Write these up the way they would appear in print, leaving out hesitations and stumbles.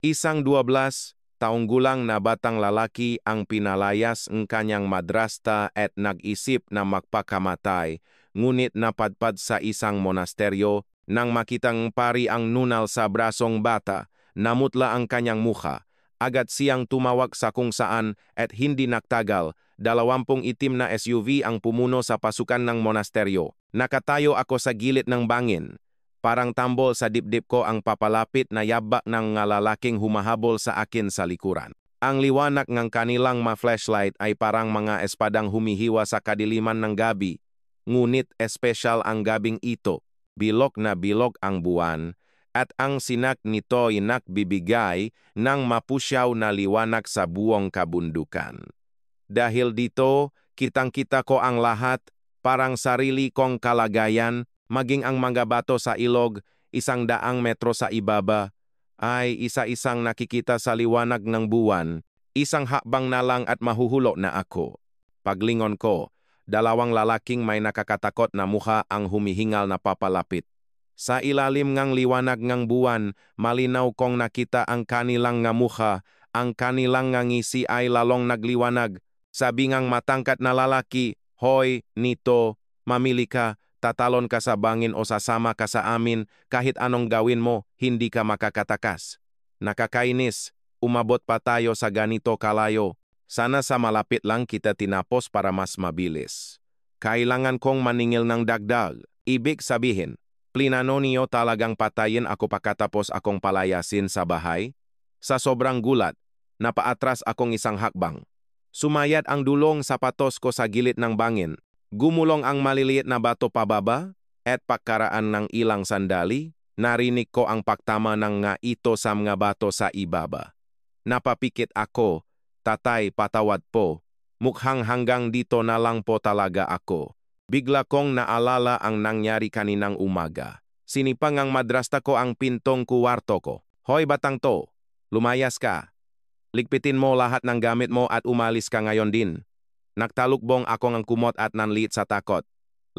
Isang 12 taong gulang na batang lalaki ang pinalayas ng kanyang madrasta at nag-isip na magpakamatay, ngunit napadpad sa isang monasteryo nang makitang pari ang nunal sa brasong bata, namutla ang kanyang mukha. Agad siyang tumawag sa kung saan at hindi nagtagal, 20 itim na SUV ang pumuno sa pasukan ng monasteryo. Nakatayo ako sa gilid ng bangin. Parang tambol sa dibdib ko ang papalapit na yabak ng lalaking humahabol sa akin sa likuran. Ang liwanag ng kanilang flashlight ay parang mga espadang humihiwa sa kadiliman ng gabi. Ngunit espesyal ang gabing ito. Bilog na bilog ang buwan, at ang sinak nito ay nagbibigay ng mapusyaw na liwanag sa buong kabundukan. Dahil dito, kitang-kita ko ang lahat, parang sarili kong kalagayan, maging ang mga bato sa ilog, 100 metro sa ibaba, ay isa-isang nakikita sa liwanag ng buwan, isang hakbang na lang at mahuhulo na ako. Paglingon ko, 2 lalaking may nakakatakot na mukha ang humihingal na papalapit. Sa ilalim ng liwanag ng buwan, malinaw kong nakita ang kanilang mukha, ang kanilang ngisi ay lalong nagliwanag. Sabi ng matangkat na lalaki, "Hoy, Nito, mamili ka, tatalon ka sa bangin o sasama ka sa amin, kahit anong gawin mo, hindi ka makakatakas." Nakakainis, umabot pa tayo sa ganito kalayo. Sana sa malapit lang kita tinapos para mas mabilis. Kailangan kong maningil ng dagdag. Ibig sabihin, plinano niyo talagang patayin ako pagkatapos akong palayasin sa bahay? Sa sobrang gulat, napaatras akong isang hakbang. Sumayad ang dulong sapatos ko sa gilid ng bangin. Gumulong ang maliliit na bato pababa, at pagkaraan ng ilang sandali, narinig ko ang pagtama ng ito sa mga bato sa ibaba. Napapikit ako. "Tatay, patawad po. Mukhang hanggang dito na lang po talaga ako." Bigla kong naalala ang nangyari kaninang umaga. Sinipang ang madrasta ko ang pintong kuwarto ko. "Hoy batang to, lumayas ka. Ligpitin mo lahat ng gamit mo at umalis ka ngayon din." Nagtalukbong ako ng kumot at nanliit sa takot.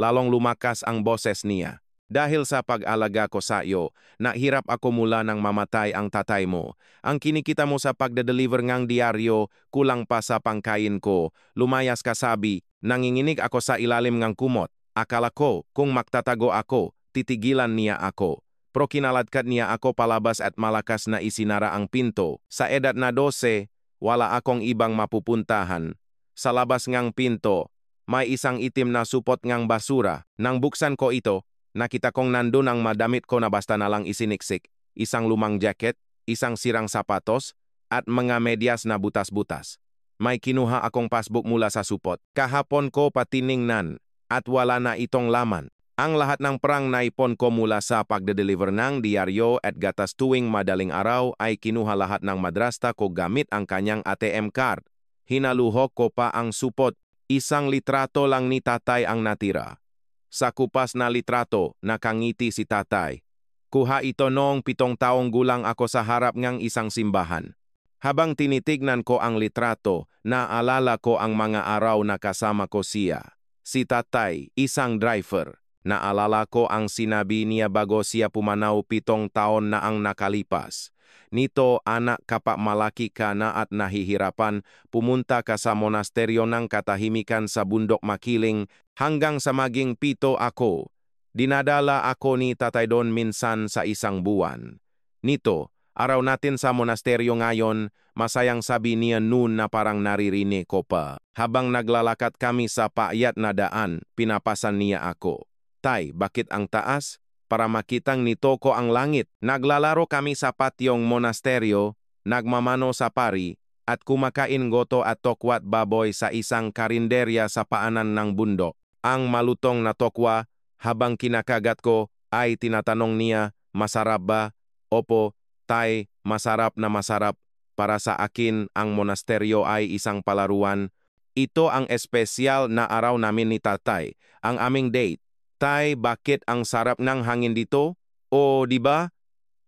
Lalong lumakas ang boses niya. "Dahil sa pag-alaga ko sa iyo, nahirap ako mula nang mamatay ang tatay mo. Ang kinikita mo sa pagde-deliver ng diaryo, kulang pa sa pangkain ko. Lumayas ka sabi." Nanginginig ako sa ilalim ng kumot. Akala ko, kung magtatago ako, titigilan niya ako. Pero kinaladkad niya ako palabas at malakas na isinara ang pinto. Sa edad na 12, wala akong ibang mapupuntahan. Sa labas ng pinto, may isang itim na supot ng basura. Nang buksan ko ito, nakita kong nandun ang madamit ko na basta na lang isiniksik. Isang lumang jacket, isang sirang sapatos, at mga medyas na butas-butas. May kinuha akong passbook mula sa supot. Kahapon ko patiningnan at wala na itong laman. Ang lahat ng perang na ipon ko mula sa pagde-deliver ng diaryo at gatas tuwing madaling araw ay kinuha lahat ng madrasta ko gamit ang kanyang ATM card. Hinaluhok ko pa ang supot. Isang litrato lang ni tatay ang natira. Sa kupas na litrato, nakangiti si tatay. Kuha ito noong 7 taong gulang ako sa harap ng isang simbahan. Habang tinitignan ko ang litrato, naalala ko ang mga araw na kasama ko siya. Si tatay, isang driver. Naalala ko ang sinabi niya bago siya pumanaw 7 taon na ang nakalipas. "Nito, anak, kapag malaki ka na at nahihirapan, pumunta ka sa monasteryo ng katahimikan sa bundok Makiling hanggang sa maging 7 ako. Dinadala ako ni tatay doon minsan sa isang buwan. Nito, araw natin sa monasteryo ngayon," masayang sabi niya noon na parang naririnig ko pa. Habang naglalakad kami sa paakyat na daan, pinapasan niya ako. "Tay, bakit ang taas? Para makitang nito ko ang langit." Naglalaro kami sa patyong monasteryo, nagmamano sa pari, at kumakain goto at tokwat baboy sa isang karinderya sa paanan ng bundok. Ang malutong na tokwa, habang kinakagat ko, ay tinatanong niya, "Masarap ba?" "Opo, tay, masarap na masarap. Para sa akin, ang monasteryo ay isang palaruan. Ito ang espesyal na araw namin ni tatay, ang aming date. Tay, bakit ang sarap ng hangin dito? O, di ba?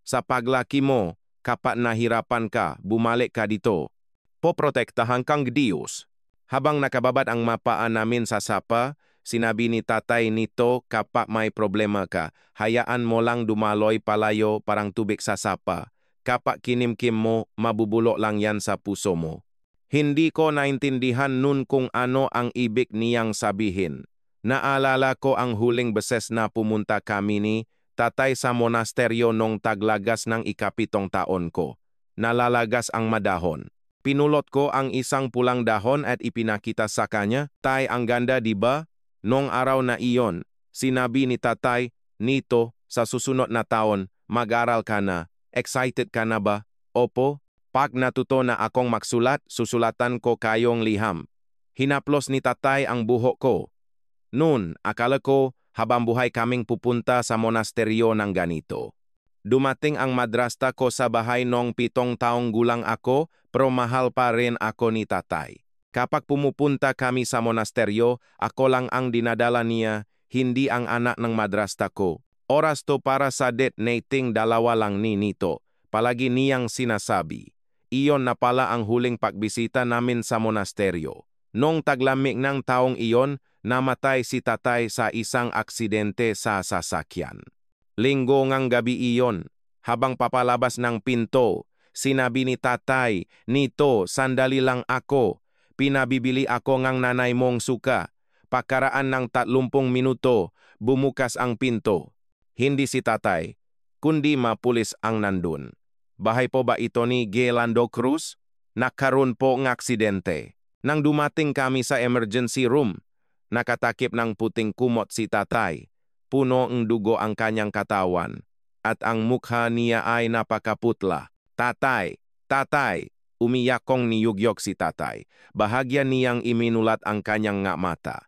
Sa paglaki mo, kapag nahirapan ka, bumalik ka dito. Poprotektahan kang Diyos." Habang nakababad ang mapaan namin sa sapa, sinabi ni tatay nito, "Kapag may problema ka, hayaan mo lang dumaloy palayo parang tubig sa sapa. Kapag kinimkim mo, mabubulok lang yan sa puso mo. Hindi ko naintindihan nun kung ano ang ibig niyang sabihin. Naalala ko ang huling beses na pumunta kami ni tatay sa monasteryo nung taglagas ng 7 taon ko. Nalalagas ang madahon. Pinulot ko ang isang pulang dahon at ipinakita sa kanya. Tay, ang ganda diba? Nung araw na iyon, sinabi ni tatay, Nito, sa susunod na taon, mag-aral ka na. Excited ka na ba? Opo. Pag natuto na akong magsulat, susulatan ko kayong liham. Hinaplos ni tatay ang buhok ko. Noon, akala ko habang buhay kaming pupunta sa monasteryo ng ganito. Dumating ang madrasta ko sa bahay nung 7 taong gulang ako, pero mahal pa rin ako ni tatay. Kapag pumupunta kami sa monasteryo, ako lang ang dinadala niya, hindi ang anak ng madrasta ko. Oras to para sa date nating dalawa lang ni Nito. Palagi niyang sinasabi. Iyon na pala ang huling pagbisita namin sa monasteryo. Nung taglamig ng taong iyon, namatay si tatay sa isang aksidente sa sasakyan. Linggo ngang gabi iyon, habang papalabas ng pinto, sinabi ni tatay, Nito, sandali lang ako. Pinabibili ako ngang nanay mong suka. Pagkaraan ng 30 minuto, bumukas ang pinto. Hindi si tatay, kundi mapulis ang nandun. Bahay po ba ito ni Gelando Cruz? Nakaroon po ng aksidente. Nang dumating kami sa emergency room, nakatakip ng puting kumot si tatay. Puno ng dugo ang kanyang katawan. At ang mukha niya ay napakaputla. Tatay! Tatay! Umiyak kong niyugyok si tatay. Bahagya niyang iminulat ang kanyang nga mata.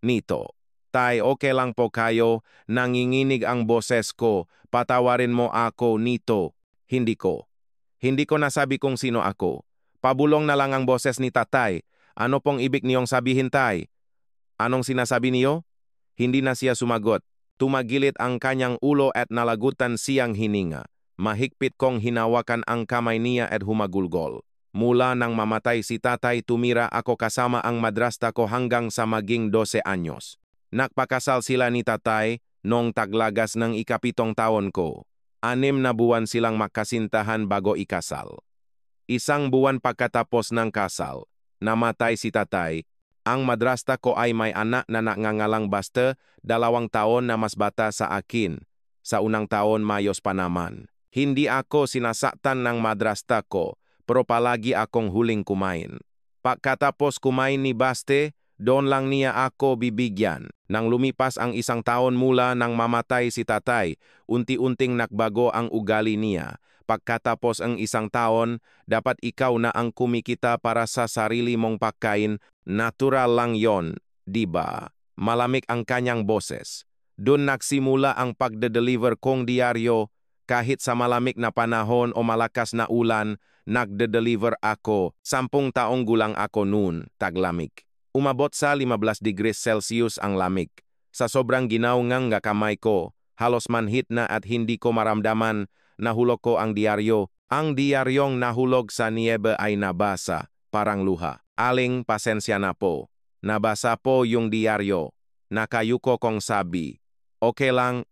Nito, tay, okay lang po kayo, nanginginig ang boses ko, patawarin mo ako, Nito. Hindi ko. Hindi ko nasabi kung sino ako. Pabulong na lang ang boses ni tatay. Ano pong ibig niyong sabihin, tay? Anong sinasabi niyo? Hindi na siya sumagot. Tumagilit ang kanyang ulo at nalagutan siyang hininga. Mahigpit kong hinawakan ang kamay niya at humagulgol. Mula nang mamatay si tatay, tumira ako kasama ang madrasta ko hanggang sa maging 12 anyos. Nagpakasal sila ni tatay nung taglagas ng 7 taon ko. 6 na buwan silang magkasintahan bago ikasal. 1 buwan pagkatapos ng kasal, namatay si tatay. Ang madrasta ko ay may anak na nangangalang Basta, 2 taon na mas bata sa akin. Sa unang taon mayos pa naman. Hindi ako sinasaktan ng madrasta ko, pero palagi akong huling kumain. Pagkatapos kumain ni Baste, doon lang niya ako bibigyan. Nang lumipas ang 1 taon mula nang mamatay si tatay, unti-unting nagbago ang ugali niya. Pagkatapos ang 1 taon, dapat ikaw na ang kumikita para sa sarili mong pagkain. Natural lang yon, di ba? Malamig ang kanyang boses. Doon nagsimula ang pagde-deliver kong diaryo. Kahit sa malamig na panahon o malakas na ulan, nagde-deliver ako. 10 taong gulang ako noon, taglamig. Umabot sa 15 degrees Celsius ang lamig. Sa sobrang ginawngang kamay ko, halos manhit na at hindi ko maramdaman, nahulog ko ang diaryo. Ang diaryong nahulog sa niebe ay nabasa, parang luha. Aling, pasensya na po. Nabasa po yung diaryo. Nakayuko kong sabi, okay lang,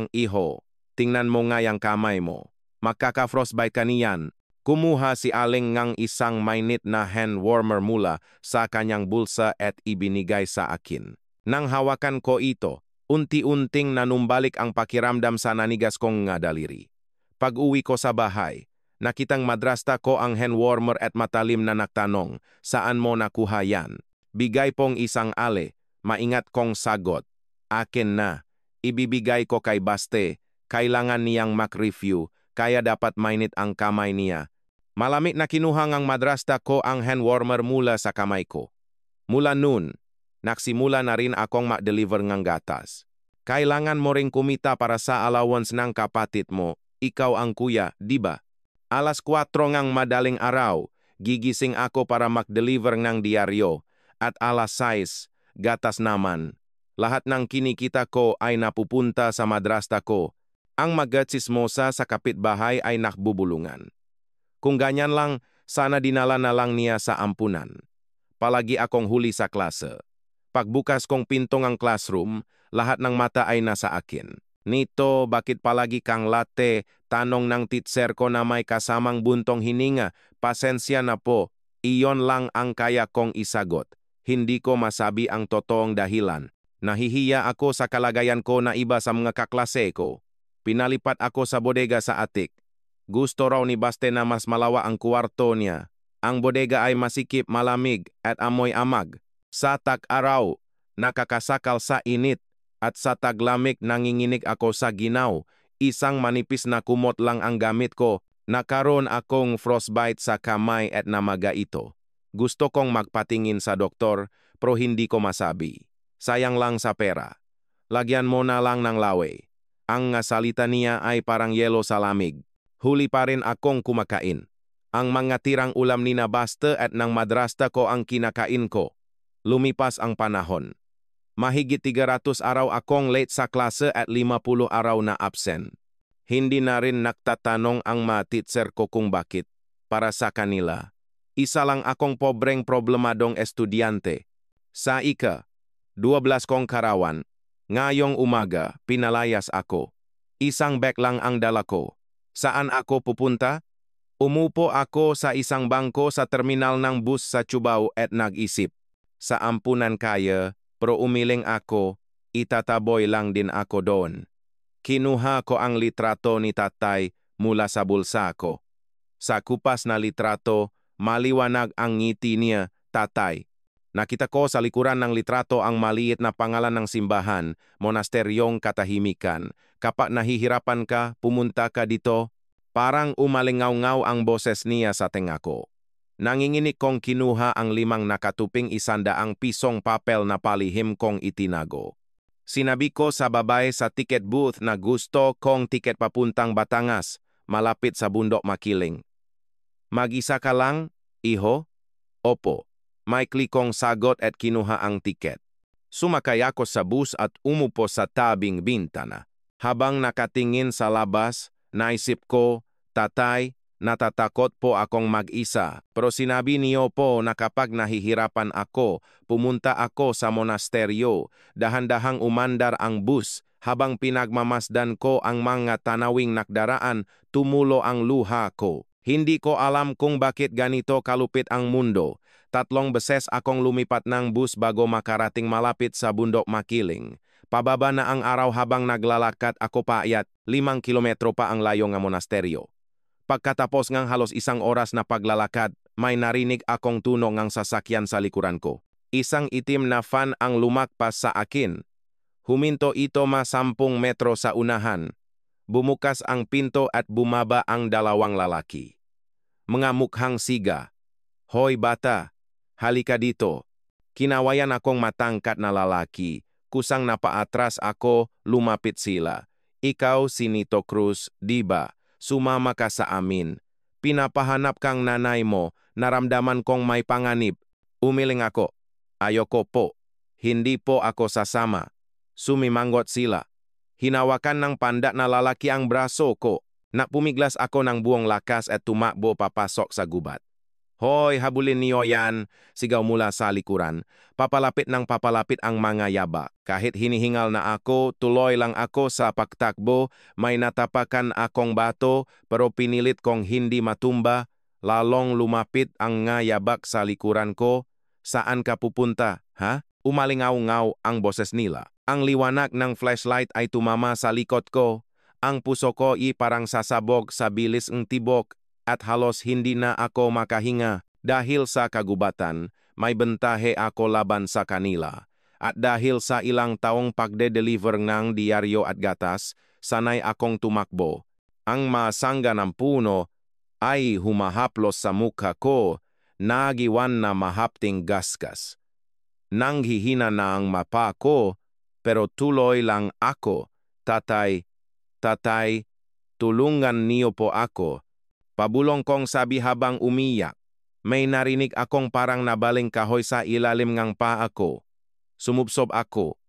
iho. Tingnan mo nga yung kamay mo. Makaka-frostbite ka niyan. Kumuha si Aling ng isang mainit na hand warmer mula sa kanyang bulsa at ibinigay sa akin. Nang hawakan ko ito, unti-unting nanumbalik ang pakiramdam sa nanigas kong nga daliri. Pag-uwi ko sa bahay, nakitang madrasta ko ang hand warmer at matalim na nagtanong, saan mo nakuha yan? Bigay pong isang ale, maingat kong sagot. Akin na, ibibigay ko kay Baste, kailangan niyang mag-review, kaya dapat mainit ang kamay niya. Malamig na kinuha ng madrasta ko ang hand warmer mula sa kamay ko. Mula noon, nagsimula na rin akong mag-deliver ng gatas. Kailangan mo ring kumita para sa allowance ng kapatid mo. Ikaw ang kuya, di ba? Alas 4 ng madaling araw, gigising ako para mag-deliver ng diaryo. At alas 6, gatas naman. Lahat ng kinikita ko ay napupunta sa madrasta ko. Ang magatsismosa sa kapitbahay ay nakbubulungan. Kung ganyan lang, sana dinala na lang niya sa ampunan. Palagi akong huli sa klase. Pagbukas kong pinto ng classroom, lahat ng mata ay nasa akin. Nito, bakit palagi kang latte? Tanong ng teacher ko na may kasamang buntong hininga. Pasensya na po, iyon lang ang kaya kong isagot. Hindi ko masabi ang totoong dahilan. Nahihiya ako sa kalagayan ko na iba sa mga kaklase ko. Pinalipat ako sa bodega sa atik. Gusto raw ni Baste na mas malawa ang kwarto niya. Ang bodega ay masikip, malamig at amoy amag. Sa tag-araw, nakakasakal sa init at sa taglamig nanginginig ako sa ginaw. Isang manipis na kumot lang ang gamit ko. Nakaroon akong frostbite sa kamay at namaga ito. Gusto kong magpatingin sa doktor pero hindi ko masabi. Sayang lang sa pera. Lagyan mo na lang ng lawe. Ang salita niya ay parang yelo sa lamig. Huli pa rin akong kumakain. Ang mga tirang ulam ni na Baste at ng madrasta ko ang kinakain ko. Lumipas ang panahon. Mahigit 300 araw akong late sa klase at 50 araw na absent. Hindi na rin nagtatanong ang mga teacher ko kung bakit. Para sa kanila, isa lang akong pobreng problemadong estudyante. Sa 12 kong karawan, ngayong umaga, pinalayas ako. Isang bag lang ang dala ko. Saan ako pupunta? Umupo ako sa isang bangko sa terminal ng bus sa Cubao at nag-isip. Sa ampunan kaya, pero umiling ako, itataboy lang din ako doon. Kinuha ko ang litrato ni tatay mula sa bulsa ko. Sa kupas na litrato, maliwanag ang ngiti niya, tatay. Nakita ko sa likuran ng litrato ang maliit na pangalan ng simbahan, monasteryong katahimikan. Kapag nahihirapan ka, pumunta ka dito. Parang umalingaw-ngaw ang boses niya sa tenga ko. Nanginginig kong kinuha ang 5 nakatuping 100 pisong papel na palihim kong itinago. Sinabi ko sa babae sa ticket booth na gusto kong tiket papuntang Batangas, malapit sa bundok Makiling. Mag-isa ka lang, iho? Opo. May klikong sagot at kinuha ang tiket. Sumakay ako sa bus at umupo sa tabing bintana. Habang nakatingin sa labas, naisip ko, tatay, natatakot po akong mag-isa. Pero sinabi niyo po na kapag nahihirapan ako, pumunta ako sa monasteryo. Dahan-dahang umandar ang bus. Habang pinagmamasdan ko ang mga tanawing nakdaraan, tumulo ang luha ko. Hindi ko alam kung bakit ganito kalupit ang mundo. 3 beses akong lumipat ng bus bago makarating malapit sa bundok Makiling. Pababa na ang araw habang naglalakad ako paayat, 5 kilometro pa ang layo ng monasteryo. Pagkatapos ng halos 1 oras na paglalakad, may narinig akong tunog ng sasakyan sa likuran ko. Isang itim na van ang lumakpas sa akin. Huminto ito 10 metro sa unahan. Bumukas ang pinto at bumaba ang 2 lalaki. Mga mukhang siga. Hoy bata, halika dito. Kinawayan akong matangkat na lalaki. Kusang napaatras ako, lumapit sila. Ikaw si Nito Cruz, di ba? Sumama ka sa amin. Pinapahanap kang nanay mo, naramdaman kong may panganib. Umiling ako. Ayoko po. Hindi po ako sasama. Sumimanggot sila. Hinawakan ng pandat na lalaki ang braso ko. Napumiglas ako ng buong lakas at tumakbo papasok sa gubat. Hoy, habulin niyo yan, sigaw mula sa likuran. Papalapit ng papalapit ang mga yaba. Kahit hinihingal na ako, tuloy lang ako sa pagtakbo. May natapakan akong bato, pero pinilit kong hindi matumba. Lalong lumapit ang nga yabak sa likuran ko. Saan ka pupunta, ha? Umalingaw-ngaw ang boses nila. Ang liwanag ng flashlight ay tumama sa likod ko. Ang puso ko ay parang sasabog sa bilis ng tibok. At halos hindi na ako makahinga dahil sa kagubatan, may bentahe ako laban sa kanila. At dahil sa ilang taong pagde-deliver ng diaryo at gatas, sanay akong tumakbo. Ang masangga ng puno ay humahaplos sa mukha ko, nagiwan na mahapting gasgas. Nanghihina na ang mapa ko, pero tuloy lang ako. Tatay, tulungan niyo po ako. Pabulong kong sabi habang umiyak. May narinig akong parang nabaling kahoy sa ilalim ng paa ko. Sumubsob ako.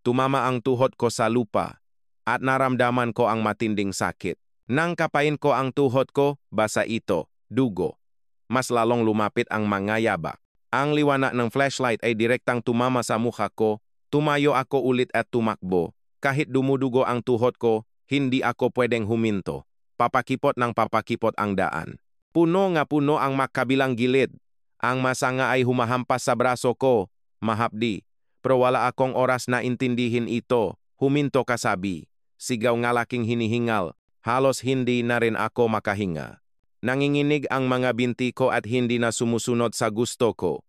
Tumama ang tuhod ko sa lupa at naramdaman ko ang matinding sakit. Nang kapain ko ang tuhod ko, basa ito, dugo. Mas lalong lumapit ang mga yabak. Ang liwanag ng flashlight ay direktang tumama sa mukha ko. Tumayo ako ulit at tumakbo. Kahit dumudugo ang tuhod ko, hindi ako pwedeng huminto. Papakipot ng papakipot ang daan. Puno nga puno ang makabilang gilid. Ang masanga ay humahampas sa braso ko. Mahapdi. Pero wala akong oras na intindihin ito. Huminto kasabi. Sigaw nga laking hinihingal. Halos hindi na rin ako makahinga. Nanginginig ang mga binti ko at hindi na sumusunod sa gusto ko.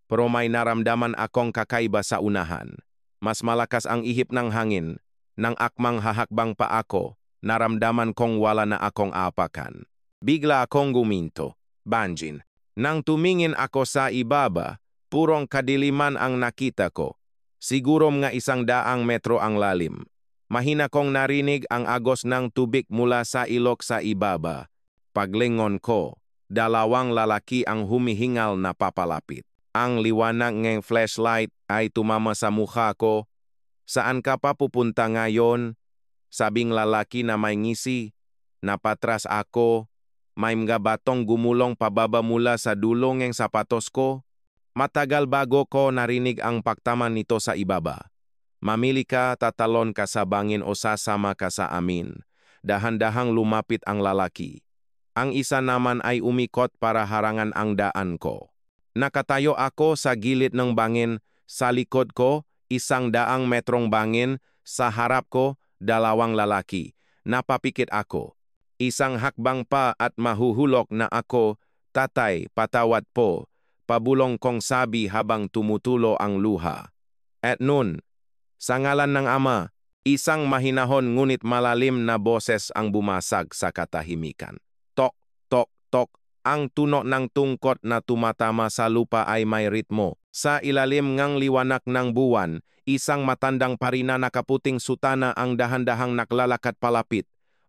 Pero may naramdaman akong kakaiba sa unahan. Mas malakas ang ihip ng hangin. Nang akmang hahakbang pa ako, naramdaman kong wala na akong apakan. Bigla akong guminto. Banjin. Nang tumingin ako sa ibaba, purong kadiliman ang nakita ko. Siguro mga 100 metro ang lalim. Mahina kong narinig ang agos ng tubig mula sa ilog sa ibaba. Paglingon ko, 2 lalaki ang humihingal na papalapit. Ang liwanag ng flashlight ay tumama sa mukha ko. Saan ka pa pupunta ngayon? Sabing lalaki na may ngisi. Napatras ako. May mga batong gumulong pababa mula sa dulo ng sapatos ko. Matagal bago ko narinig ang pagtaman nito sa ibaba. Mamili ka, tatalon ka sa bangin o sasama ka sa amin. Dahan-dahang lumapit ang lalaki. Ang isa naman ay umikot para harangan ang daan ko. Nakatayo ako sa gilid ng bangin, sa likod ko, 100 metrong bangin, sa harap ko, 2 lalaki. Napapikit ako. Isang hakbang pa at mahuhulog na ako, tatay, patawad po, pabulong kong sabi habang tumutulo ang luha. At noon, sa ngalan ng Ama, isang mahinahon ngunit malalim na boses ang bumasag sa katahimikan. Tok, tok, tok, ang tunog ng tungkot na tumatama sa lupa ay may ritmo. Sa ilalim ng liwanag ng buwan, isang matandang parina nakaputing sutana ang dahan-dahang naklalakad palapit.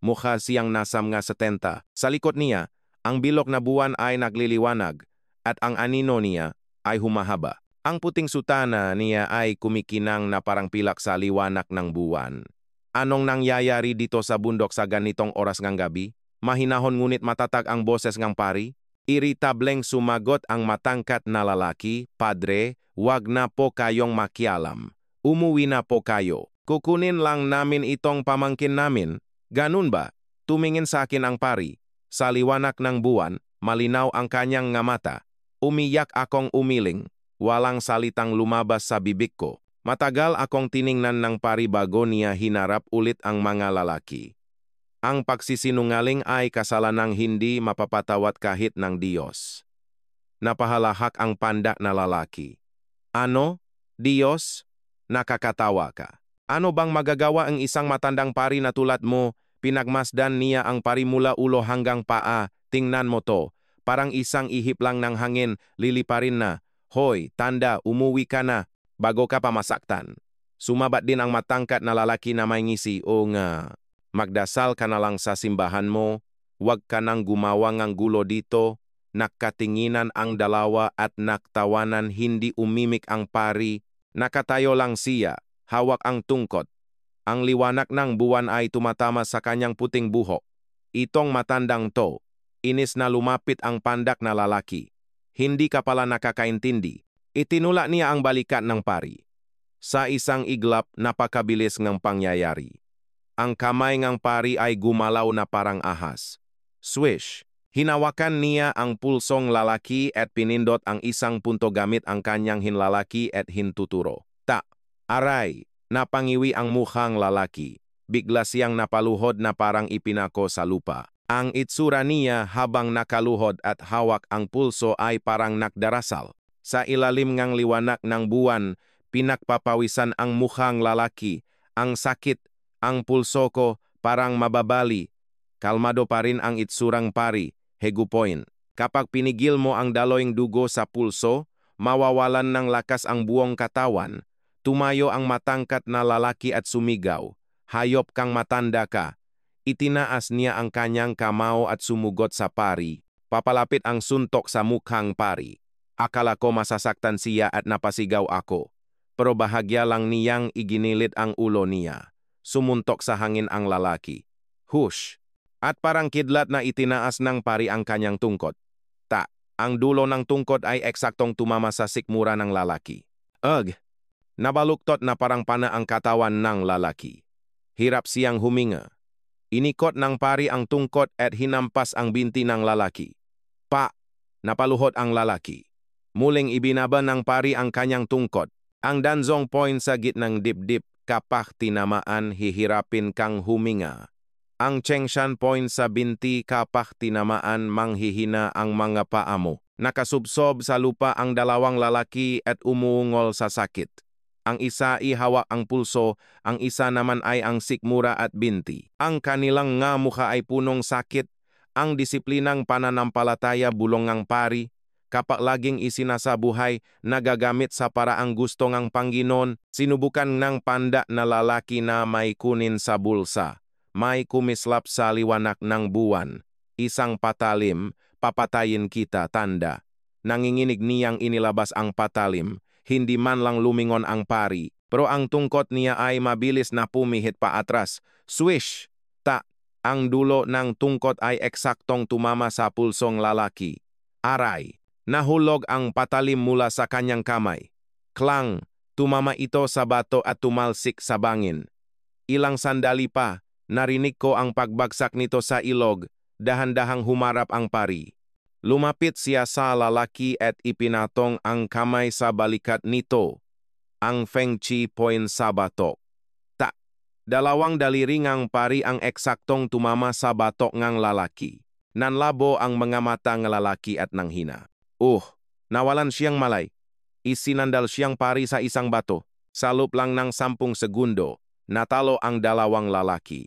Mukha siyang nasa mga 70. Sa likod niya, ang bilog na buwan ay nagliliwanag at ang anino niya ay humahaba. Ang puting sutana niya ay kumikinang na parang pilak sa liwanag ng buwan. Anong nangyayari dito sa bundok sa ganitong oras ng gabi? Mahinahon ngunit matatag ang boses ng pari. Iritableng sumagot ang matangkat na lalaki, Padre, wag na po kayong makialam. Umuwi na po kayo. Kukunin lang namin itong pamangkin namin. Ganun ba? Tumingin sa akin ang pari. Sa liwanag ng buwan, malinaw ang kanyang nga mata. Umiyak akong umiling. Walang salitang lumabas sa bibig ko. Matagal akong tiningnan ng pari bago niya hinarap ulit ang mga lalaki. Ang pagsisinungaling ay kasalanang hindi mapapatawad kahit ng Diyos. Napahalahak ang panda na lalaki. Ano? Diyos? Nakakatawa ka. Ano bang magagawa ang isang matandang pari na tulad mo? Pinagmasdan niya ang pari mula ulo hanggang paa. Tingnan mo to. Parang isang ihip lang ng hangin, liliparin na. Hoy, tanda, umuwi ka na, bago ka pa masaktan. Sumabat din ang matangkat na lalaki na may ngisi. O nga, magdasal ka na lang sa simbahan mo, huwag ka nang gumawa ng gulo dito. Nakatinginan ang dalawa at naktawanan, hindi umimik ang pari. Nakatayo lang siya, hawak ang tungkot. Ang liwanag ng buwan ay tumatama sa kanyang puting buhok. Itong matandang to, inis na lumapit ang pandak na lalaki. Hindi ka pala nakakaintindi. Itinula niya ang balikat ng pari. Sa isang iglap, napakabilis ng pangyayari. Ang kamay ng pari ay gumalaw na parang ahas. Swish! Hinawakan niya ang pulsong lalaki at pinindot ang isang punto gamit ang kanyang hinlalaki at hintuturo. Aray! Napangiwi ang mukhang lalaki. Bigla siyang napaluhod na parang ipinako sa lupa. Ang itsura niya habang nakaluhod at hawak ang pulso ay parang nakdarasal. Sa ilalim ng liwanag ng buwan, pinakpapawisan ang mukhang lalaki. Ang sakit, ang pulso ko, parang mababali. Kalmado pa rin ang itsurang pari, hegupoin. Kapag pinigil mo ang daloyng dugo sa pulso, mawawalan ng lakas ang buong katawan. Tumayo ang matangkat na lalaki at sumigaw. Hayop kang matanda ka. Itinaas niya ang kanyang kamao at sumugot sa pari. Papalapit ang suntok sa mukhang pari. Akala ko masasaktan siya at napasigaw ako. Pero bahagya lang niyang iginilit ang ulo niya. Sumuntok sa hangin ang lalaki. Hush! At parang kidlat na itinaas ng pari ang kanyang tungkot. Ang dulo ng tungkot ay eksaktong tumama sa sikmura ng lalaki. Ugh! Nabaluktot na parang pana ang katawan ng lalaki. Hirap siyang huminga. Inikot ng pari ang tungkot at hinampas ang binti ng lalaki. Pa! Napaluhod ang lalaki. Muling ibinaba ng pari ang kanyang tungkot. Ang danzong point sa gitnang dibdib kapag tinamaan hihirapin kang huminga. Ang chengshan point sa binti kapag tinamaan manghihina ang mga paa mo. Nakasubsob sa lupa ang dalawang lalaki at umuungol sa sakit. Ang isa ihawak ang pulso, ang isa naman ay ang sikmura at binti. Ang kanilang nga mukha ay punong sakit. Ang disiplinang pananampalataya bulong ng pari, kapag laging isinasabuhay, nagagamit sa paraang gusto ng Panginoon, sinubukan ng panda na lalaki na may kunin sa bulsa. May kumislap sa liwanag ng buwan. Isang patalim, papatayin kita, tanda. Nanginginig niyang inilabas ang patalim, hindi man lang lumingon ang pari, pero ang tungkot niya ay mabilis na pumihit pa atras. Swish! Ta! Ang dulo ng tungkot ay eksaktong tumama sa pulsong lalaki. Aray! Nahulog ang patalim mula sa kanyang kamay. Klang! Tumama ito sa bato at tumalsik sa bangin. Ilang sandali pa, narinig ko ang pagbagsak nito sa ilog, dahan-dahang humarap ang pari. Lumapit siya sa lalaki at ipinatong ang kamay sa balikat nito. Ang Feng Chi point sa batok. Ta! Dalawang daliri ngang pari ang eksaktong tumama sa batok ngang lalaki. Nanlabo ang mga mata ng lalaki at nanghina. Nawalan siyang malay. Isinandal siyang pari sa isang bato. Sa loob lang ng 10 segundo, natalo ang dalawang lalaki.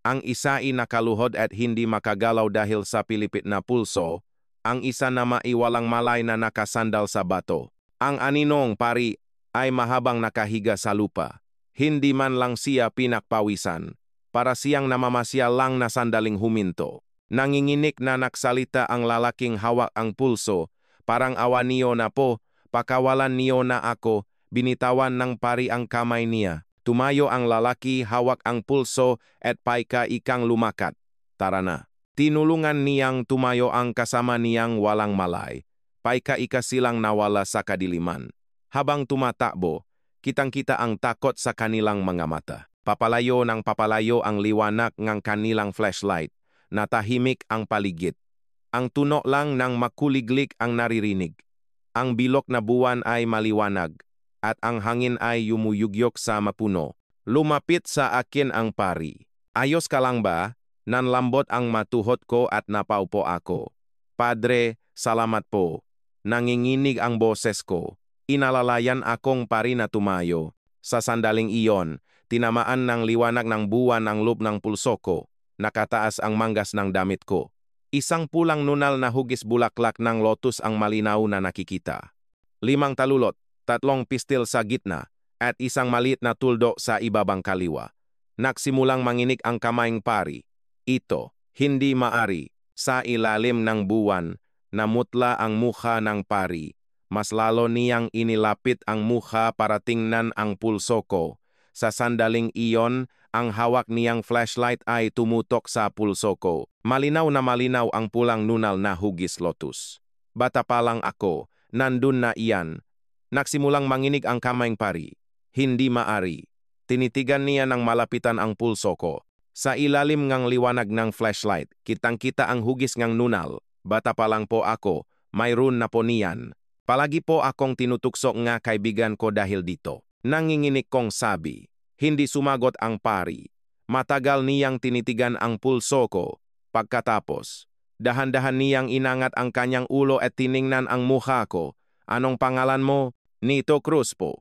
Ang isa ay nakaluhod at hindi makagalaw dahil sa pilipit na pulso. Ang isa na maiwalang malay na nakasandal sa bato. Ang aninong pari ay mahabang nakahiga sa lupa. Hindi man lang siya pinakpawisan. Para siyang namamasya lang na sandaling huminto. Nanginginig na nagsalita ang lalaking hawak ang pulso. Parang awa niyo na po, pakawalan niyo na ako, binitawan ng pari ang kamay niya. Tumayo ang lalaki, hawak ang pulso at paika ikang lumakat. Tara na. Tinulungan niyang tumayo ang kasama niyang walang malay. Paika ika silang nawala sa kadiliman. Habang tumatakbo, kitang-kita ang takot sa kanilang mga mata. Papalayo ng papalayo ang liwanag ng kanilang flashlight. Natahimik ang paligid. Ang tunog lang ng makuliglik ang naririnig. Ang bilog na buwan ay maliwanag. At ang hangin ay yumuyugyok sa mapuno. Lumapit sa akin ang pari. Ayos ka lang ba? Nanlambot ang matuhot ko at napaupo ako. Padre, salamat po. Nanginginig ang boses ko. Inalalayan akong pari na tumayo. Sa sandaling iyon, tinamaan ng liwanag ng buwan ang loob ng pulso ko. Nakataas ang manggas ng damit ko. Isang pulang nunal na hugis bulaklak ng lotus ang malinaw na nakikita. 5 talulot. 3 pistil sa gitna, at isang maliit na tuldo sa ibabang kaliwa. Nagsimulang manginig ang kamayng pari. Ito, hindi maari. Sa ilalim ng buwan, namutla ang mukha ng pari. Mas lalo niyang inilapit ang mukha para tingnan ang pulso ko. Sa sandaling iyon, ang hawak niyang flashlight ay tumutok sa pulso ko. Malinaw na malinaw ang pulang nunal na hugis lotus. Bata pa lang ako, nandun na iyan. Nagsimulang manginig ang kamayng pari. Hindi maari. Tinitigan niya ng malapitan ang pulso ko. Sa ilalim ngang liwanag ng flashlight, kitang-kita ang hugis ngang nunal. Bata pa lang po ako, mayroon na po niyan. Palagi po akong tinutukso nga kaibigan ko dahil dito. Nanginginig kong sabi. Hindi sumagot ang pari. Matagal niyang tinitigan ang pulso ko. Pagkatapos, dahan-dahan niyang inangat ang kanyang ulo at tiningnan ang mukha ko. Anong pangalan mo? Nito Cruz po.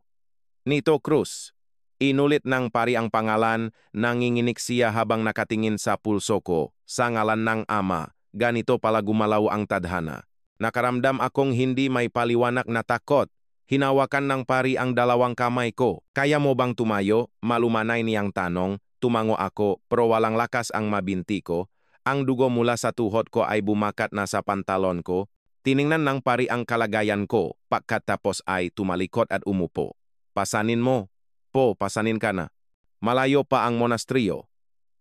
Nito Cruz. Inulit ng pari ang pangalan, nanginginig siya habang nakatingin sa pulso ko. Sa ngalan ng Ama, ganito pala gumalaw ang tadhana. Nakaramdam akong hindi may paliwanag na takot. Hinawakan ng pari ang dalawang kamay ko. Kaya mo bang tumayo? Malumanay niyang tanong. Tumango ako, pero walang lakas ang mabinti ko. Ang dugo mula sa tuhod ko ay bumakat na sa pantalon ko. Tiningnan ng pari ang kalagayan ko, pagkatapos ay tumalikod at umupo. Pasanin mo. Po, pasanin ka na. Malayo pa ang monasteryo.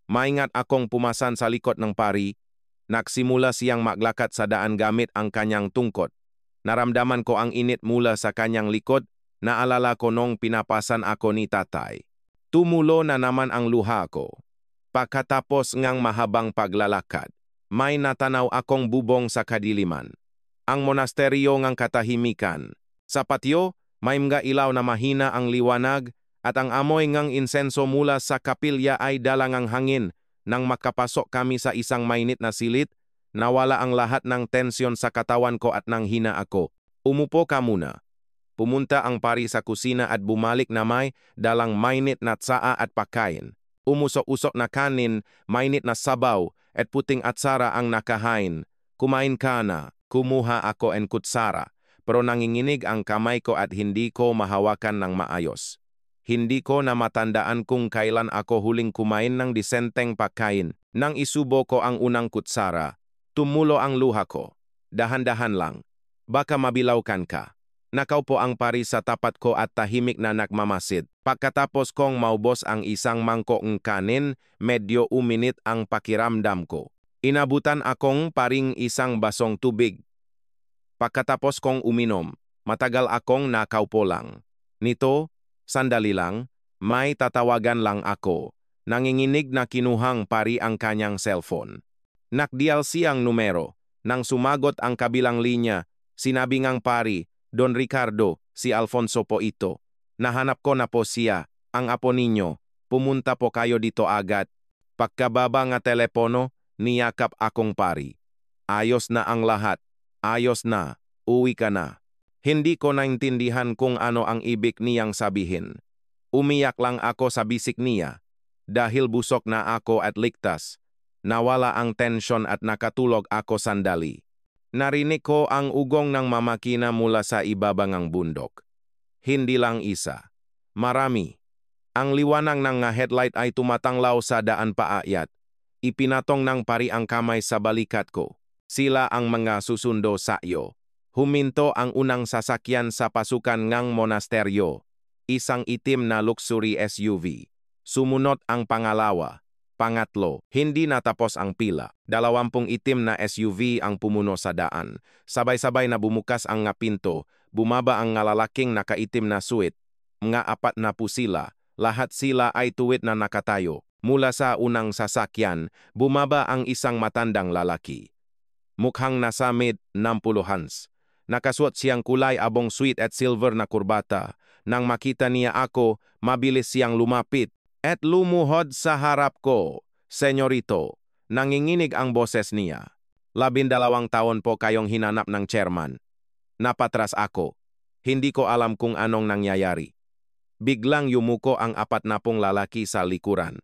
Maingat akong pumasan sa likod ng pari. Nagsimula siyang maglakad sa daan gamit ang kanyang tungkot. Naramdaman ko ang init mula sa kanyang likod, Naalala ko nung pinapasan ako ni tatay. Tumulo na naman ang luha ko. Pagkatapos ngang mahabang paglalakad, may natanaw akong bubong sa kadiliman. Ang monasteryo ngang katahimikan. Sa patio, may mga ilaw na mahina ang liwanag at ang amoy ngang insenso mula sa kapilya ay dalangang hangin. Nang makapasok kami sa isang mainit na silid, nawala ang lahat ng tensyon sa katawan ko at nanghina ako. Umupo ka muna. Pumunta ang pari sa kusina at bumalik na may dalang mainit na tsaa at pagkain. Umusok-usok na kanin, mainit na sabaw at puting atsara ang nakahain. Kumain ka na, kumuha ako en kutsara, pero nanginginig ang kamay ko at hindi ko mahawakan ng maayos. Hindi ko na matandaan kung kailan ako huling kumain ng disenteng pagkain. Nang isubo ko ang unang kutsara, tumulo ang luha ko. Dahan-dahan lang. Baka mabilaukan ka. Nakaupo ang pari sa tapat ko at tahimik na nagmamasid. Pagkatapos kong maubos ang isang mangkok kanin, medyo uminit ang pakiramdam ko. Inabutan akong paring isang basong tubig. Pagkatapos kong uminom, matagal akong nakaupo lang. Nito, sandali lang, may tatawagan lang ako. Nanginginig na kinuhang pari ang kanyang cellphone. Nakdial siyang numero. Nang sumagot ang kabilang linya, sinabi ngang pari, Don Ricardo, si Alfonso po ito. Nahanap ko na po siya, ang apo ninyo. Pumunta po kayo dito agad. Pagkababa nga telepono, niyakap akong pari. Ayos na ang lahat. Ayos na. Uwi ka na. Hindi ko naintindihan kung ano ang ibig niyang sabihin. Umiyak lang ako sa bisik niya. Dahil busok na ako at ligtas. Nawala ang tensyon at nakatulog ako sandali. Narinig ko ang ugong ng mamakina mula sa ibabangang bundok. Hindi lang isa. Marami. Ang liwanag ng headlight ay tumatanglaw sa daan paayat. Ipinatong ng pari ang kamay sa balikat ko. Sila ang mga susundo sa iyo. Huminto ang unang sasakyan sa pasukan ngang monasteryo. Isang itim na luxury SUV. Sumunod ang pangalawa. Pangatlo, hindi natapos ang pila. 20 itim na SUV ang pumuno sa daan. Sabay-sabay na bumukas ang nga pinto, bumaba ang nga lalaking nakaitim na suit. Mga 4 na pusila, lahat sila ay tuwid na nakatayo. Mula sa unang sasakyan, bumaba ang isang matandang lalaki. Mukhang nasa mid-60s. Nakasuot siyang kulay abong suit at silver na kurbata. Nang makita niya ako, mabilis siyang lumapit. At lumuhod sa harap ko, Senyorito, nanginginig ang boses niya. 12 taon po kayong hinanap ng chairman. Napatras ako. Hindi ko alam kung anong nangyayari. Biglang yumuko ang 40 lalaki sa likuran.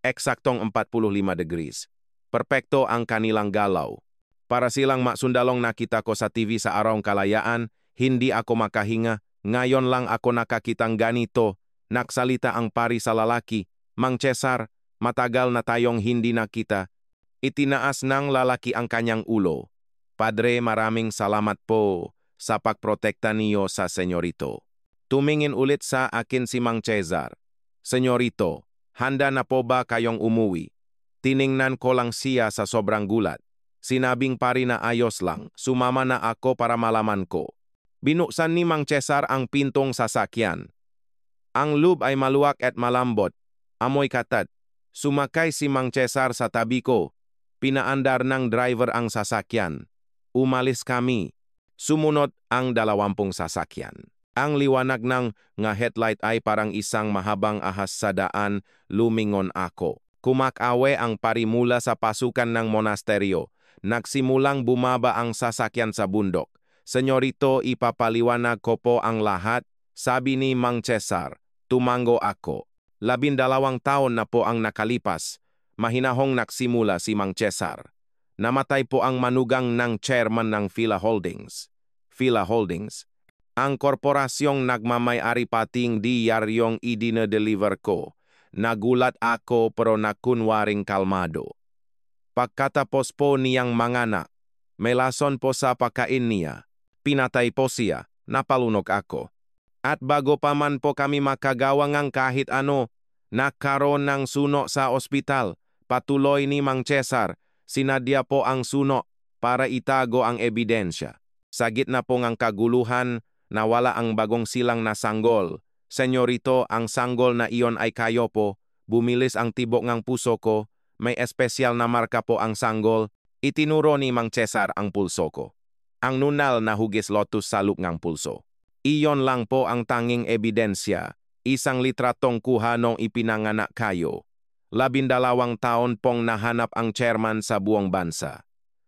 Eksaktong 45 degrees. Perpekto ang kanilang galaw. Para silang maksundalong nakita ko sa TV sa Araw Kalayaan, hindi ako makahinga. Ngayon lang ako nakakitang ganito. Naksalita ang pari sa lalaki, Mang Cesar, matagal na tayong hindi nakita. Itinaas ng lalaki ang kanyang ulo. Padre, maraming salamat po sa pagprotekta niyo sa senyorito. Tumingin ulit sa akin si Mang Cesar. Senyorito, handa na po ba kayong umuwi? Tiningnan ko lang siya sa sobrang gulat. Sinabing pari na ayos lang, sumama na ako para malaman ko. Binuksan ni Mang Cesar ang pintong sasakyan. Ang loob ay maluwag at malambot. Amoy katat. Sumakay si Mang Cesar sa tabi ko. Pinaandar ng driver ang sasakyan. Umalis kami. Sumunod ang 20 sasakyan. Ang liwanag ng nga headlight ay parang isang mahabang ahas sa daan. Lumingon ako. Kumakawe ang pari mula sa pasukan ng monasteryo. Nagsimulang bumaba ang sasakyan sa bundok. Senyorito, ipapaliwanag ko po ang lahat, sabi ni Mang Cesar. Tumango ako. 12 taon na po ang nakalipas. Mahinahong nagsimula si Mang Cesar. Namatay po ang manugang ng chairman ng Fila Holdings. Fila Holdings. Ang korporasyong nagmamay-ari pating diyaryong idine-deliver ko. Nagulat ako pero nakunwaring kalmado. Pagkatapos po niyang manganak, may lason po sa pagkain niya. Pinatay po siya. Napalunok ako. At bago pa man po kami makagawa ng kahit ano, nagkaroon ng suno sa ospital. Patuloy ni Mang Cesar, sinadya po ang suno para itago ang ebidensya. Sa gitna po ng kaguluhan, nawala ang bagong silang na sanggol. Senyorito, ang sanggol na iyon ay kayo po. Bumilis ang tibok ng puso ko. May espesyal na marka po ang sanggol. Itinuro ni Mang Cesar ang pulso ko. Ang nunal na hugis lotus sa loob ng pulso. Iyon lang po ang tanging ebidensya. Isang litratong kuha nung ipinanganak kayo. 12 taon pong nahanap ang chairman sa buong bansa.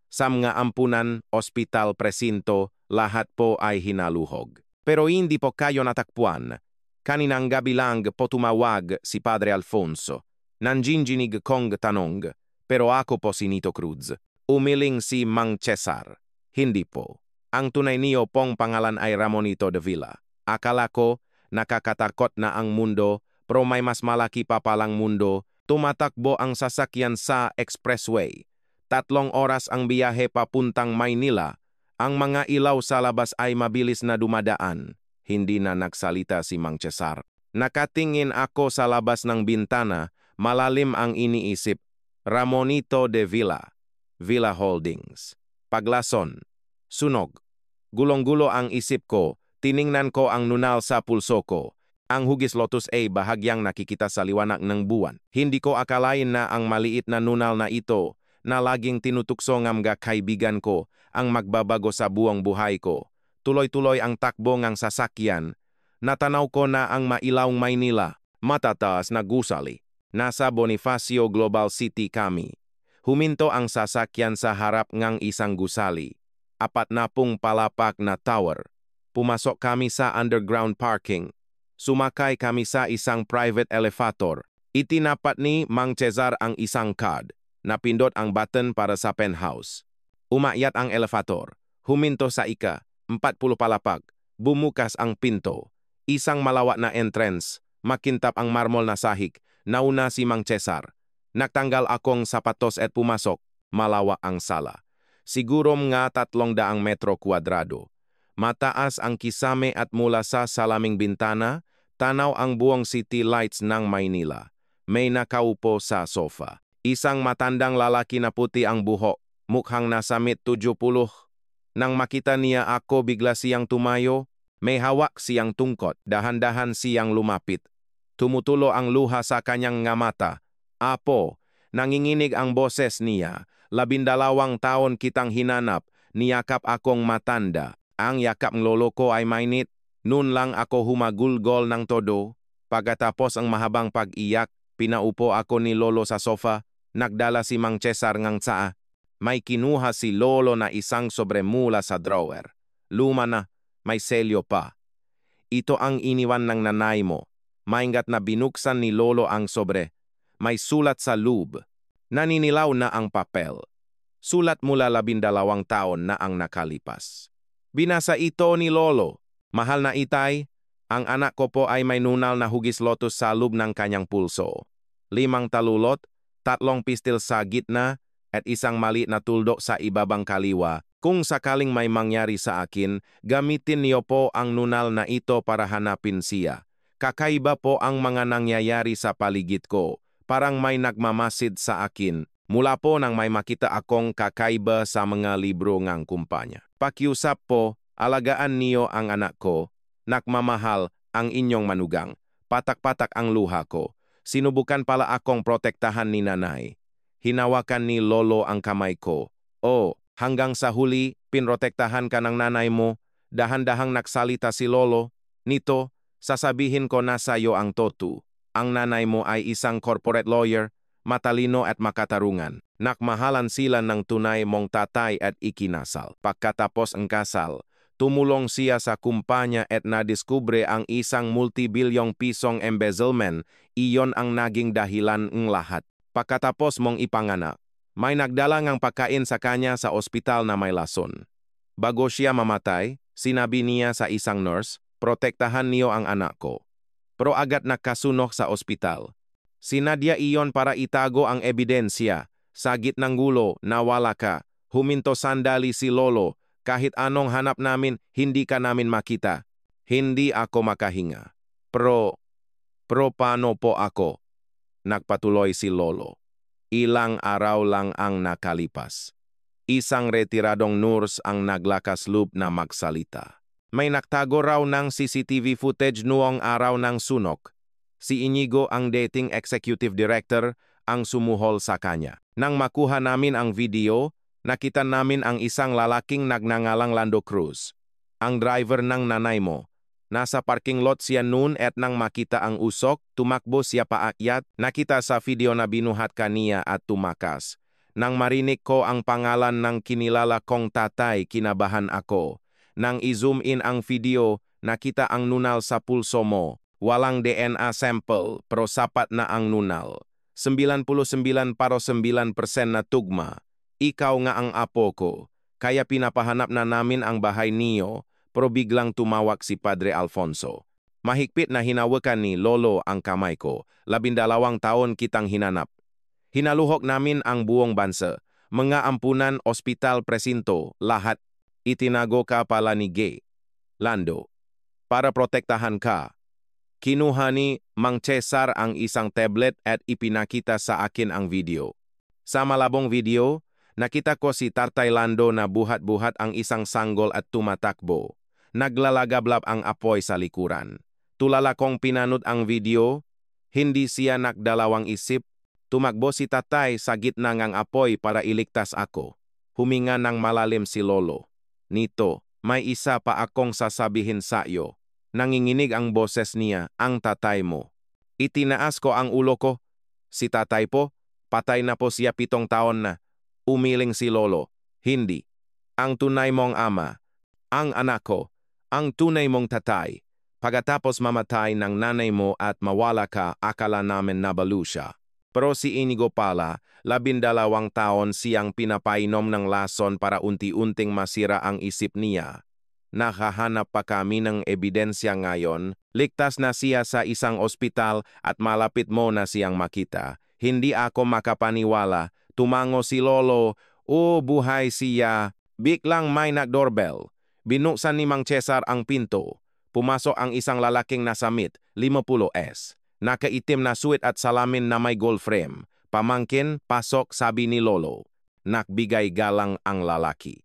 Sa mga ampunan, ospital, presinto, lahat po ay hinaluhog. Pero hindi po kayo natakpuan. Kaninang gabi lang po tumawag si Padre Alfonso. Nanginginig kong tanong, pero ako po si Nito Cruz. Umiling si Mang Cesar. Hindi po. Ang tunay niyo pong pangalan ay Ramonito de Villa. Akala ko, nakakatakot na ang mundo, pero may mas malaki pa palang mundo. Tumatakbo ang sasakyan sa expressway. 3 oras ang biyahe papuntang Maynila. Ang mga ilaw sa labas ay mabilis na dumadaan. Hindi na nagsalita si Mang Cesar. Nakatingin ako sa labas ng bintana, malalim ang iniisip. Ramonito de Villa. Villa Holdings. Paglason. Sunog. Gulong-gulo ang isip ko, tiningnan ko ang nunal sa pulso ko. Ang hugis lotus ay bahagyang nakikita sa liwanag ng buwan. Hindi ko akalain na ang maliit na nunal na ito, na laging tinutukso ng mga kaibigan ko, ang magbabago sa buong buhay ko. Tuloy-tuloy ang takbo ng sasakyan. Natanaw ko na ang mailawng Maynila, matataas na gusali. Nasa Bonifacio Global City kami. Huminto ang sasakyan sa harap ng isang gusali. 40 palapak na tower. Pumasok kami sa underground parking. Sumakay kami sa isang private elevator. Itinapat ni Mang Cesar ang isang card. Napindot ang button para sa penthouse. Umakyat ang elevator. Huminto sa 40 palapag. Bumukas ang pinto. Isang malawak na entrance. Makintab ang marmol na sahig. Nauna si Mang Cesar. Nagtanggal akong sapatos at pumasok. Malawak ang sala. Siguro mga 300 metro kwadrado. Mataas ang kisame at mula sa salaming bintana, tanaw ang buong city lights ng Maynila. May nakaupo sa sofa. Isang matandang lalaki na puti ang buhok, mukhang nasa mid-70. Nang makita niya ako, bigla siyang tumayo. May hawak siyang tungkot, dahan-dahan siyang lumapit. Tumutulo ang luha sa kanyang nga mata. Apo, nanginginig ang boses niya. 12 taon kitang hinanap, niyakap akong matanda. Ang yakap ng lolo ko ay mainit. Noon lang ako humagulgol ng todo. Pagkatapos ang mahabang pag-iyak, pinaupo ako ni lolo sa sofa. Nagdala si Mang Cesar ng tsaa. May kinuha si lolo na isang sobremula sa drawer. Luma na, may selyo pa. Ito ang iniwan ng nanay mo. Maingat na binuksan ni lolo ang sobre. May sulat sa loob. Naninilaw na ang papel. Sulat mula 12 taon na ang nakalipas. Binasa ito ni lolo. Mahal na itay, ang anak ko po ay may nunal na hugis lotus sa loob ng kanyang pulso. 5 talulot, 3 pistil sa gitna, at isang maliit na tuldok sa ibabang kaliwa. Kung sakaling may mangyari sa akin, gamitin niyo po ang nunal na ito para hanapin siya. Kakaiba po ang mga nangyayari sa paligid ko. Parang may nagmamasid sa akin. Mula po nang may makita akong kakaiba sa mga libro ng kumpanya. Pakiusap po, alagaan niyo ang anak ko. Nakmamahal ang inyong manugang. Patak-patak ang luha ko. Sinubukan pala akong protektahan ni nanay. Hinawakan ni lolo ang kamay ko. Oh, hanggang sa huli, pinrotektahan ka ng nanay mo. Dahan-dahang nagsalita si lolo. Nito, sasabihin ko na sa iyo ang totoo. Ang nanay mo ay isang corporate lawyer, matalino at makatarungan. Nakmahalan sila ng tunay mong tatay at ikinasal. Pagkatapos ang kasal, tumulong siya sa kumpanya at nadiskubre ang isang multibilyong pisong embezzlement. Iyon ang naging dahilan ng lahat. Pagkatapos mong ipanganak, may nagdala ng pagkain sa kanya sa ospital na may lason. Bago siya mamatay, sinabi niya sa isang nurse, protektahan niyo ang anak ko. Pero agad nakasunok sa ospital. Sinadya iyon para itago ang ebidensya. Sa gitnang gulo, nawala ka. Huminto sandali si lolo. Kahit anong hanap namin, hindi ka namin makita. Hindi ako makahinga. Pero paano po ako? Nagpatuloy si lolo. Ilang araw lang ang nakalipas. Isang retiradong nurse ang naglakas loob na magsalita. May naktago raw ng CCTV footage noong araw ng sunok. Si Inigo, ang dating executive director, ang sumuhol sa kanya. Nang makuha namin ang video, nakita namin ang isang lalaking nagngangalang Lando Cruz. Ang driver ng nanay mo. Nasa parking lot siya noon at nang makita ang usok, tumakbo siya paakyat. Nakita sa video na binuhat kaniya at tumakas. Nang marinig ko ang pangalan ng kinilala kong tatay, kinabahan ako. Nang i-zoom in ang video, nakita ang nunal sa pulso mo. Walang DNA sample, pero sapat na ang nunal. 99.9% na tugma. Ikaw nga ang apo ko. Kaya pinapahanap na namin ang bahay niyo, pero biglang tumawag si Padre Alfonso. Mahigpit na hinawakan ni Lolo ang kamay ko. 12 taon kitang hinanap. Hinaluhok namin ang buong bansa. Mga ampunan, ospital, presinto, lahat. Itinago ka pala ni Gay. Lando. Para protektahan ka. Kinuha ni Mang Cesar ang isang tablet at ipinakita sa akin ang video. Sa malabong video, nakita ko si Tatay Lando na buhat-buhat ang isang sanggol at tumatakbo. Naglalagablab ang apoy sa likuran. Tulala kong pinanood ang video, hindi siya nagdalawang isip. Tumakbo si Tatay sa gitna ng apoy para iligtas ako. Huminga ng malalim si Lolo. Nito, may isa pa akong sasabihin sa iyo. Nanginginig ang boses niya, ang tatay mo. Itinaas ko ang ulo ko. Si tatay po, patay na po siya 7 taon na. Umiling si Lolo. Hindi. Ang tunay mong ama. Ang anak ko. Ang tunay mong tatay. Pagkatapos mamatay ng nanay mo at mawala ka, akala namin nabalo siya. Pero si Inigo pala, 12 taon siyang pinapainom ng lason para unti-unting masira ang isip niya. Nakahanap pa kami ng ebidensya ngayon. Ligtas na siya sa isang ospital at malapit mo na siyang makita. Hindi ako makapaniwala. Tumango si Lolo. O buhay siya. Biglang may nag-doorbell. Binuksan ni Mang Cesar ang pinto. Pumasok ang isang lalaking nasamit, 50S. Nakaitim na suit at salamin na may gold frame. Pamangkin, pasok, sabi ni Lolo. Nakbigay galang ang lalaki.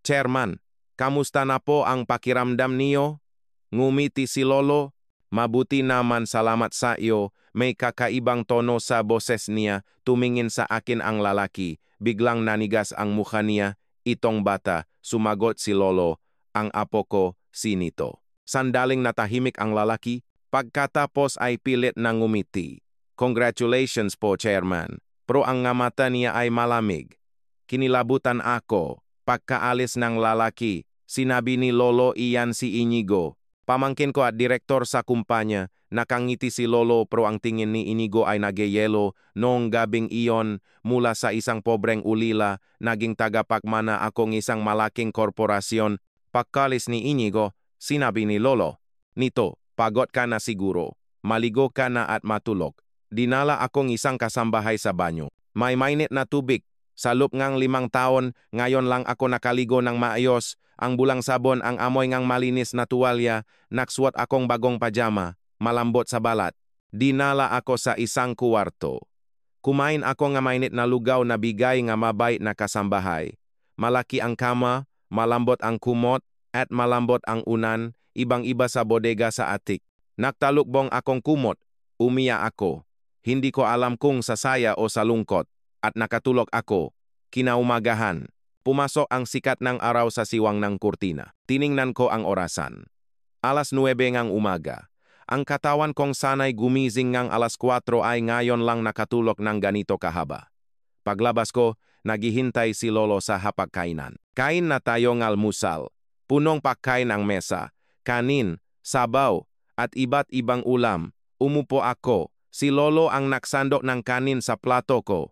Chairman, kamusta na po ang pakiramdam niyo? Ngumiti si Lolo. Mabuti naman, salamat sa iyo. May kakaibang tono sa boses niya. Tumingin sa akin ang lalaki. Biglang nanigas ang mukha niya. Itong bata, sumagot si Lolo. Ang apo ko, si Nito. Sandaling natahimik ang lalaki. Pagkatapos ay pilit na ngumiti. Congratulations po, Chairman. Pero ang nga mata niya ay malamig. Kinilabutan ako. Pagkaalis ng lalaki, sinabi ni Lolo, iyan si Inigo. Pamangkin ko at direktor sa kumpanya. Nakangiti si Lolo pero ang tingin ni Inigo ay nagyayelo. Noong gabing iyon, mula sa isang pobreng ulila, naging tagapagmana akong isang malaking korporasyon. Pagkalis ni Inigo, sinabi ni Lolo, Nito, pagod ka na siguro. Maligo ka na at matulog. Dinala akong isang kasambahay sa banyo. May mainit na tubig. Sa loob ngang 5 taon, ngayon lang ako nakaligo ng maayos. Ang bulang sabon, ang amoy ngang malinis na tuwalya. Naksuot akong bagong pajama. Malambot sa balat. Dinala ako sa isang kuwarto. Kumain ako nga mainit na lugaw na bigay nga mabait na kasambahay. Malaki ang kama, malambot ang kumot, at malambot ang unan. Ibang-iba sa bodega sa atik. Nagtalukbong akong kumot. Umiya ako. Hindi ko alam kung sa saya o sa lungkot. At nakatulog ako. Kinaumagahan. Pumasok ang sikat ng araw sa siwang ng kurtina. Tiningnan ko ang orasan. 9:09 ngang umaga. Ang katawan kong sanay gumising ngang 4:00 ay ngayon lang nakatulog ng ganito kahaba. Paglabas ko, naghihintay si Lolo sa hapagkainan. Kain na tayo ng almusal. Punong pagkain ang mesa. Kanin, sabaw, at iba't ibang ulam. Umupo ako. Si Lolo ang nagsandok ng kanin sa plato ko.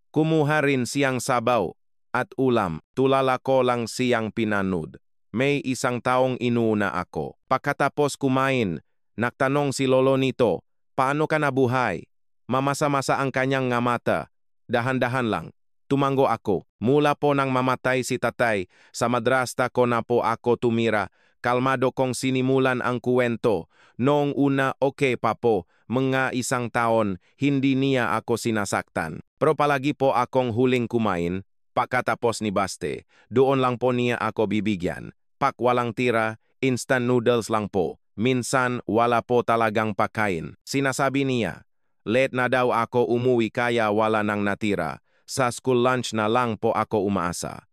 Kumuha rin siyang sabaw at ulam. Tulala ko lang siyang pinanood. May isang taong inuuna ako. Pagkatapos kumain, nagtanong si Lolo nito, paano ka nabuhay? Mamasa-masa ang kanyang nga mata. Dahan-dahan lang. Tumango ako. Mula po nang mamatay si tatay, sa madrasta ko na po ako tumira. Kalmado kong sinimulan ang kuwento. Noong una okay pa po, mga 1 taon, hindi niya ako sinasaktan. Pero palagi po akong huling kumain, pagkatapos ni Baste. Doon lang po niya ako bibigyan. Pak walang tira, instant noodles lang po. Minsan wala po talagang pakain. Sinasabi niya, late na daw ako umuwi kaya wala nang natira. Sa school lunch na lang po ako umaasa.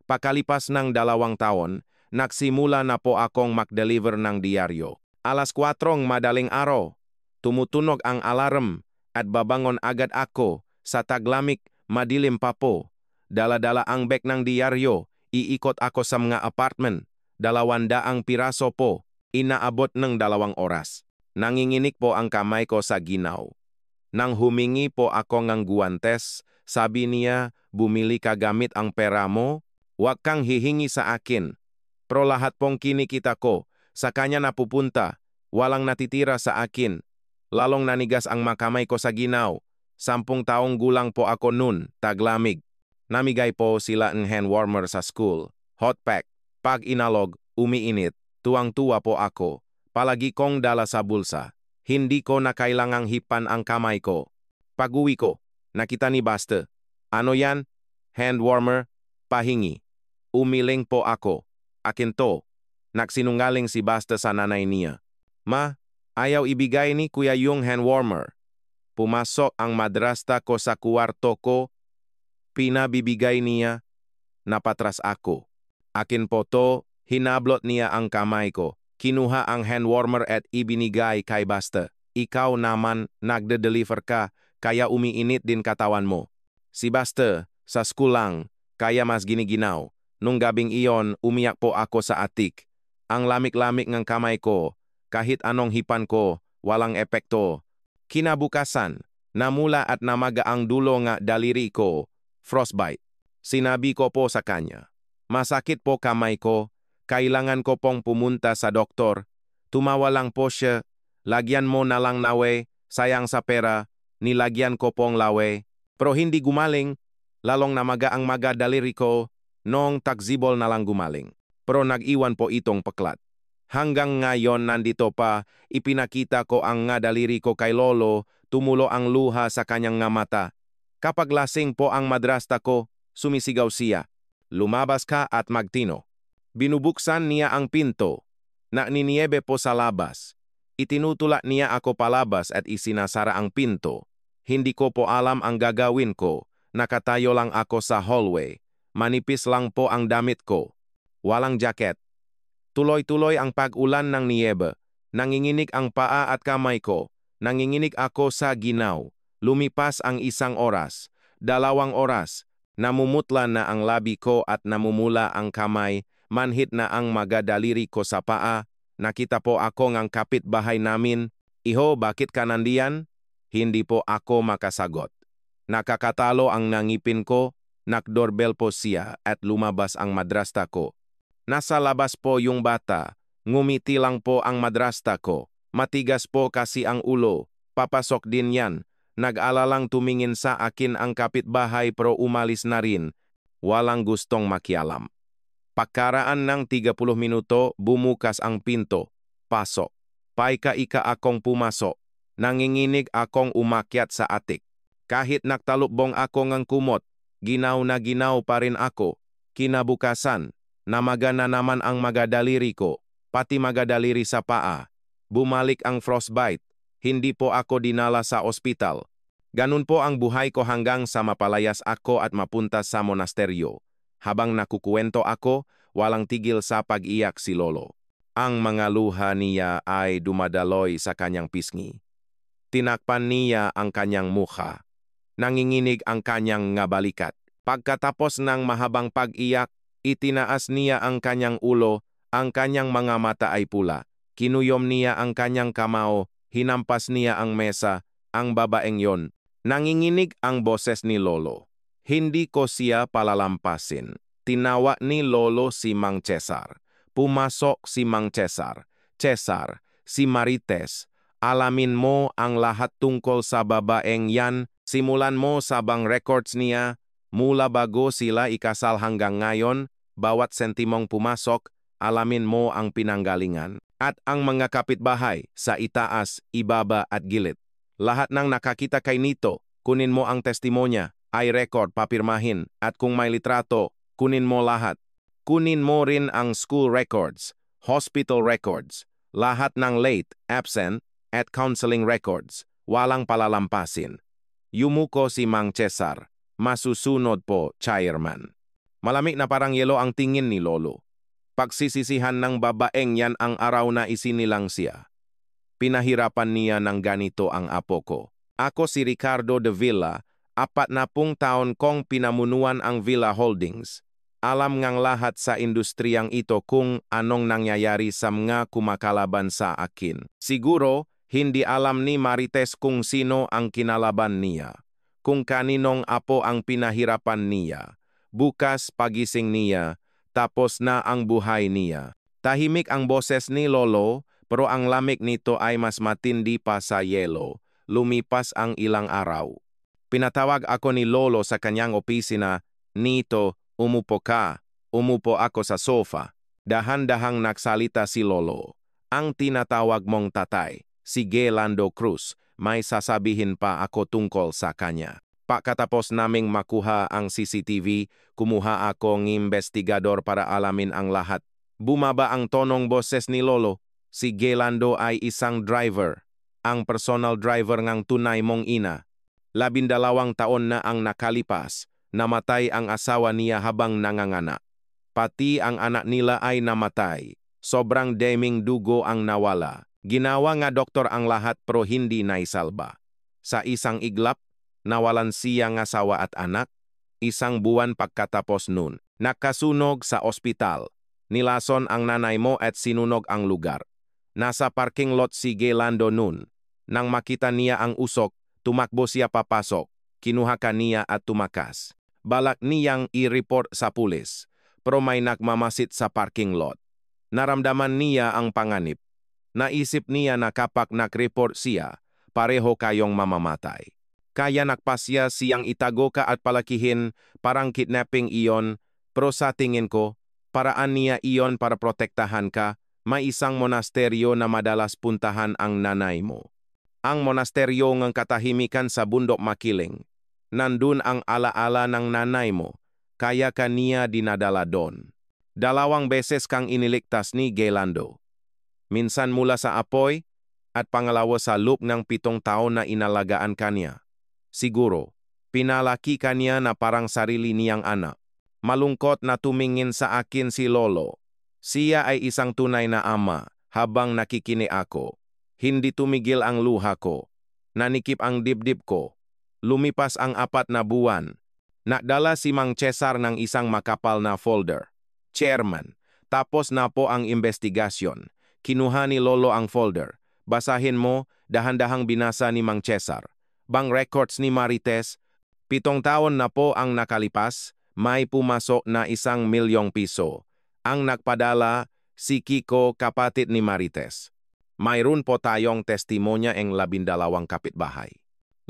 Pakalipas ng 2 taon, nagsimula na po akong mag-deliver ng diaryo. Alas 4 madaling araw, tumutunog ang alarm at babangon agad ako sa taglamig, madilim pa po. Dala-dala ang bag ng diaryo, iikot ako sa mga apartment. 200 piraso po, inaabot ng 2 oras. Nanginginig po ang kamay ko sa ginaw. Nang humingi po ako ng guwantes, sabi niya, bumili ka gamit ang pera mo, huwag kang hihingi sa akin. Pero lahat pong kinikita ko, sa kanya napupunta, walang natitira sa akin. Lalong nanigas ang makamay ko sa ginaw. 10 taong gulang po ako nun, taglamig. Namigay po sila ng hand warmer sa school. Hot pack. Pag inalog, umiinit. Tuwang-tuwa po ako. Palagi kong dala sa bulsa. Hindi ko na kailangang hipan ang kamay ko. Pag-uwi ko, nakita ni Basta. Ano yan? Hand warmer? Pahingi. Umiling po ako. Akin to. Nagsinungaling si Basta sa nanay niya. Ma, ayaw ibigay ni kuya yung hand warmer. Pumasok ang madrasta ko sa kwarto ko. Pinabibigay niya. Napatras ako. Akin po to. Hinablot niya ang kamay ko. Kinuha ang hand warmer at ibinigay kay Basta. Ikaw naman nagde-deliver ka, kaya umiinit din katawan mo. Si Basta, sa school lang, kaya mas giniginaw. Nung gabing iyon, umiyak po ako sa atik. Ang lamik-lamik ng kamay ko, kahit anong hipan ko, walang epekto. Kinabukasan, namula at namaga ang dulo nga daliri ko, frostbite. Sinabi ko po sa kanya, masakit po kamay ko, kailangan ko pong pumunta sa doktor. Tumawa lang po siya, lagyan mo na lang nawe, sayang sa pera, nilagyan ko pong lawe. Pero hindi gumaling, lalong namaga ang maga daliri ko, noong tagsibol na lang gumaling. Pero nag-iwan po itong paklat. Hanggang ngayon nandito pa, ipinakita ko ang nga daliri ko kay lolo, tumulo ang luha sa kanyang nga mata. Kapag lasing po ang madrasta ko, sumisigaw siya, lumabas ka at magtino. Binubuksan niya ang pinto. Nagniniebe po sa labas. Itinutulak niya ako palabas at isinasara ang pinto. Hindi ko po alam ang gagawin ko. Nakatayo lang ako sa hallway. Manipis lang po ang damit ko. Walang jacket. Tuloy-tuloy ang pag-ulan ng niebe. Nanginginig ang paa at kamay ko. Nanginginig ako sa ginaw. Lumipas ang 1 oras. 2 oras. Namumutla na ang labi ko at namumula ang kamay. Manhit na ang magadaliri ko sa paa. Nakita po ako ng kapitbahay namin. Iho, bakit ka nandiyan? Hindi po ako makasagot. Nakakatalo ang nangipin ko. Nakdoorbell po siya at lumabas ang madrasta ko. Nasa labas po yung bata. Ngumiti lang po ang madrasta ko. Matigas po kasi ang ulo. Papasok din yan. Nag-alalang tumingin sa akin ang kapitbahay pero umalis na rin. Walang gustong makialam. Pagkaraan ng 30 minuto, bumukas ang pinto. Pasok. Paika-ika akong pumasok. Nanginginig akong umakyat sa atik. Kahit naktalubong ako ng kumot, ginaw na ginaw pa rin ako. Kinabukasan, namaga na naman ang magadaliri ko, pati magadaliri sa paa. Bumalik ang frostbite. Hindi po ako dinala sa ospital. Ganun po ang buhay ko hanggang sa mapalayas ako at mapunta sa monasteryo. Habang nakukuwento ako, walang tigil sa pag-iyak si lolo. Ang mga luha niya ay dumadaloy sa kanyang pisngi. Tinakpan niya ang kanyang mukha. Nanginginig ang kanyang nga balikat. Pagkatapos ng mahabang pag-iyak, itinaas niya ang kanyang ulo, ang kanyang mga mata ay pula. Kinuyom niya ang kanyang kamao, hinampas niya ang mesa, ang babaeng yon. Nanginginig ang boses ni lolo. Hindi ko siya palalampasin. Tinawa ni lolo si Mang Cesar. Pumasok si Mang Cesar. Cesar, si Marites, alamin mo ang lahat tungkol sa babaeng yan. Simulan mo sa bang records niya, mula bago sila ikasal hanggang ngayon, bawat sentimong pumasok, alamin mo ang pinanggalingan. At ang mga kapitbahay sa itaas, ibaba at gilid. Lahat ng nakakita kay Nito, kunin mo ang testimonya, ay record papirmahin, at kung may litrato, kunin mo lahat. Kunin mo rin ang school records. hospital records, lahat ng late, absent, at counseling records, walang palalampasin. Yumuko si Mang Cesar. Masusunod po, chairman. Malamig na parang yelo ang tingin ni Lolo. Pagsisisihan ng babaeng yan ang araw na isinilang siya. Pinahirapan niya ng ganito ang apo ko. Ako si Ricardo de Villa, 40 taon kong pinamunuan ang Villa Holdings. Alam ngang lahat sa industriyang ito kung anong nangyayari sa mga kumakalaban sa akin. Siguro, hindi alam ni Marites kung sino ang kinalaban niya. Kung kaninong apo ang pinahirapan niya. Bukas pagising niya, tapos na ang buhay niya. Tahimik ang boses ni Lolo, pero ang lamig nito ay mas matindi pa sa yelo. Lumipas ang ilang araw. Pinatawag ako ni Lolo sa kanyang opisina. Nito, umupo ka. Umupo ako sa sofa. Dahan-dahang nagsalita si Lolo. Ang tinatawag mong tatay, si Gelando Cruz, may sasabihin pa ako tungkol sa kanya. Pagkatapos naming makuha ang CCTV, kumuha akong investigador para alamin ang lahat. Bumaba ang tonong boses ni Lolo. Si Gelando ay isang driver. Ang personal driver ngang tunay mong ina. 12 taon na ang nakalipas. Namatay ang asawa niya habang nanganganak. Pati ang anak nila ay namatay. Sobrang daming dugo ang nawala. Ginawa nga doktor ang lahat pero hindi naisalba. Sa isang iglap, nawalan siyang asawa at anak. 1 buwan pagkatapos nun, nakasunog sa ospital. Nilason ang nanay mo at sinunog ang lugar. Nasa parking lot si Gelando nun. Nang makita niya ang usok, tumakbo siya papasok. Kinuha ka niya at tumakas. Balak niyang i-report sa pulis, pero may nagmamasid sa parking lot. Naramdaman niya ang panganib. Naisip niya na kapag nag-report siya, pareho kayong mamamatay. Kaya nagpasya siyang itago ka at palakihin, parang kidnapping iyon, pero sa tingin ko, paraan niya iyon para protektahan ka. May isang monasteryo na madalas puntahan ang nanay mo. Ang monasteryo ng katahimikan sa bundok Makiling. Nandun ang alaala ng nanay mo, kaya ka niya dinadala doon. 2 beses kang iniligtas ni Gelando. Minsan mula sa apoy, at pangalawa sa loob ng 7 taon na inalagaan kanya. Siguro, pinalaki kanya na parang sarili niyang anak. Malungkot na tumingin sa akin si Lolo. Siya ay isang tunay na ama habang nakikinig ako. Hindi tumigil ang luha ko. Nanikip ang dibdib ko. Lumipas ang 4 na buwan. Nakdala si Mang Cesar ng isang makapal na folder. Chairman, tapos na po ang investigasyon. Kinuha ni Lolo ang folder. Basahin mo, dahan-dahang binasa ni Mang Cesar. Bang records ni Marites, 7 taon na po ang nakalipas, may pumasok na 1 milyong piso. Ang nagpadala, si Kiko, kapatid ni Marites. Mayroon po tayong testimonya ng 12 kapitbahay.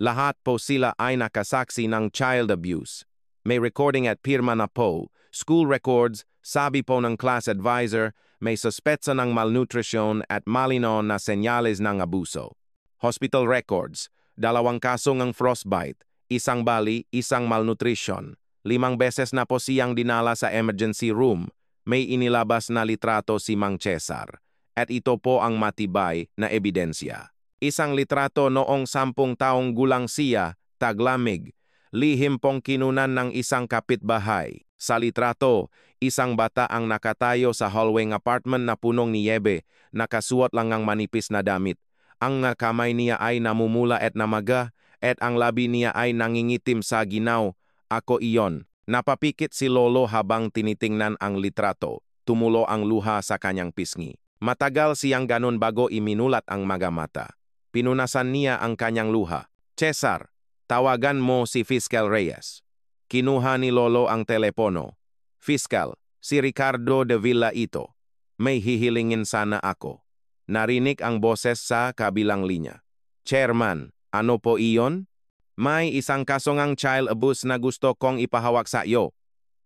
Lahat po sila ay nakasaksi ng child abuse. May recording at pirma na po, school records, sabi po ng class advisor, may suspetsa ng malnutrition at malinaw na senyales ng abuso. Hospital records, 2 kaso ng frostbite, 1 bali, 1 malnutrition. 5 beses na po siyang dinala sa emergency room. May inilabas na litrato si Mang Cesar. At ito po ang matibay na ebidensya. 1 litrato noong 10 taong gulang siya, taglamig. Lihim pong kinunan ng isang kapitbahay. Sa litrato, 1 bata ang nakatayo sa hallway ng apartment na punong niyebe, nakasuot lang ang manipis na damit. Ang kamay niya ay namumula at namaga, at ang labi niya ay nangingitim sa ginaw. Ako iyon. Napapikit si Lolo habang tinitingnan ang litrato. Tumulo ang luha sa kanyang pisngi. Matagal siyang ganun bago iminulat ang mga mata. Pinunasan niya ang kanyang luha. Cesar, tawagan mo si Fiscal Reyes. Kinuha ni Lolo ang telepono. Fiscal, si Ricardo de Villa ito. May hihilingin sana ako. Narinig ang boses sa kabilang linya. Chairman, ano po iyon? May 1 kaso ngang child abuse na gusto kong ipahawak sa iyo.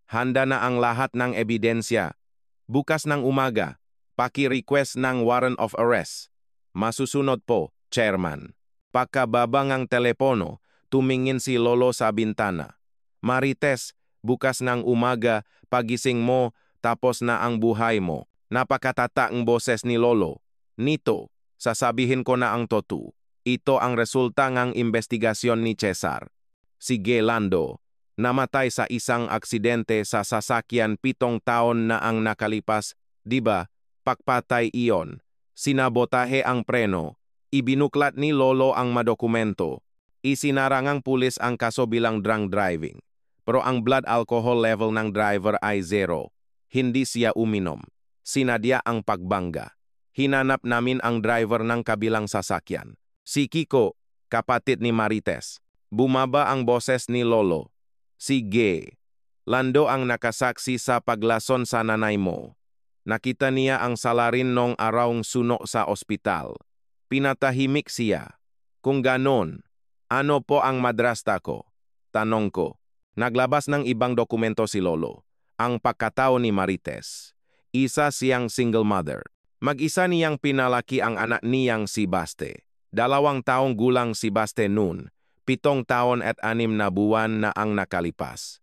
Handa na ang lahat ng ebidensya. Bukas ng umaga, paki-request ng warrant of arrest. Masusunod po, Chairman. Pagkababa ng telepono, tumingin si Lolo sa bintana. Marites, bukas ng umaga, pagising mo, tapos na ang buhay mo. Napakatata ang boses ni Lolo. Nito, sasabihin ko na ang totoo. Ito ang resulta ng investigasyon ni Cesar. Si Gelando, namatay sa isang aksidente sa sasakyan 7 taon na ang nakalipas, di ba? Pakpatay iyon. Sinabotahe ang preno. Ibinuklat ni Lolo ang madokumento. Isinarangang pulis ang kaso bilang drunk driving. Pero ang blood alcohol level ng driver ay 0. Hindi siya uminom. Sinadya ang pagbangga. Hinanap namin ang driver ng kabilang sasakyan. Si Kiko, kapatid ni Marites. Bumaba ang boses ni Lolo. Si Lando ang nakasaksi sa paglason sa nanay mo. Nakita niya ang salarin nung arawng suno sa ospital. Pinatahimik siya. Kung ganon, ano po ang madrasta ko? Tanong ko. Naglabas ng ibang dokumento si Lolo. Ang pagkatao ni Marites. Isa siyang single mother. Mag-isa niyang pinalaki ang anak niyang si Baste. 2 taong gulang si Baste noon. 7 taon at 6 na buwan na ang nakalipas.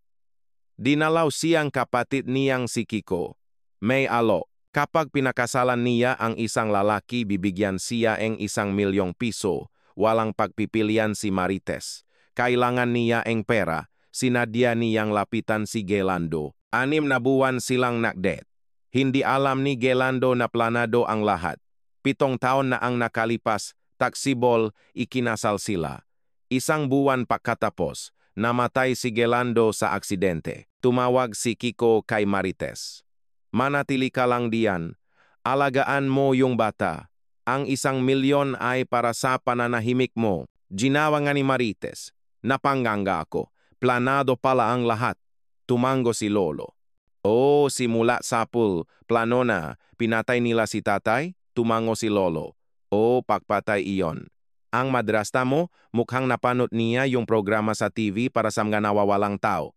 Dinalaw siyang kapatid niyang si Kiko. May alo. Kapag pinakasalan niya ang isang lalaki, bibigyan siya ng 1 milyong piso. Walang pagpipilian si Marites. Kailangan niya ang pera. Sinadya niyang lapitan si Gelando. 6 na buwan silang nakdet. Hindi alam ni Gelando na planado ang lahat. 7 taon na ang nakalipas, taksibol, ikinasal sila. 1 buwan pagkatapos, namatay si Gelando sa aksidente. Tumawag si Kiko kay Marites. Manatili ka lang diyan. Alagaan mo yung bata. Ang 1 milyon ay para sa pananahimik mo. Ginawa nga ni Marites. Napanganga ako. Planado pala ang lahat. Tumango si Lolo. Oh, simula sapul. Plano na. Pinatay nila si tatay? Tumango si Lolo. Oh, pagpatay iyon. Ang madrasta mo, mukhang napanood niya yung programa sa TV para sa mga nawawalang tao.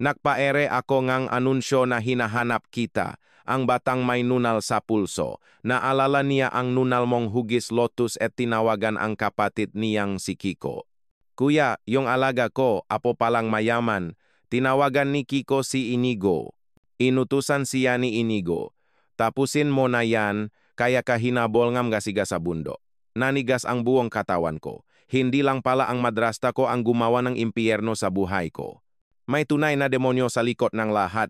Nakpaere ako ngang anunsyo na hinahanap kita, ang batang may nunal sa pulso. Naalala niya ang nunal mong hugis lotus at tinawagan ang kapatid niyang si Kiko. Kuya, yung alaga ko, apo palang mayaman. Tinawagan ni Kiko si Inigo. Inutusan siya ni Inigo. Tapusin mo na yan, kaya kahinabol ngam gasiga sa bundo. Nanigas ang buong katawan ko. Hindi lang pala ang madrasta ko ang gumawa ng impyerno sa buhay ko. May tunay na demonyo sa likod ng lahat.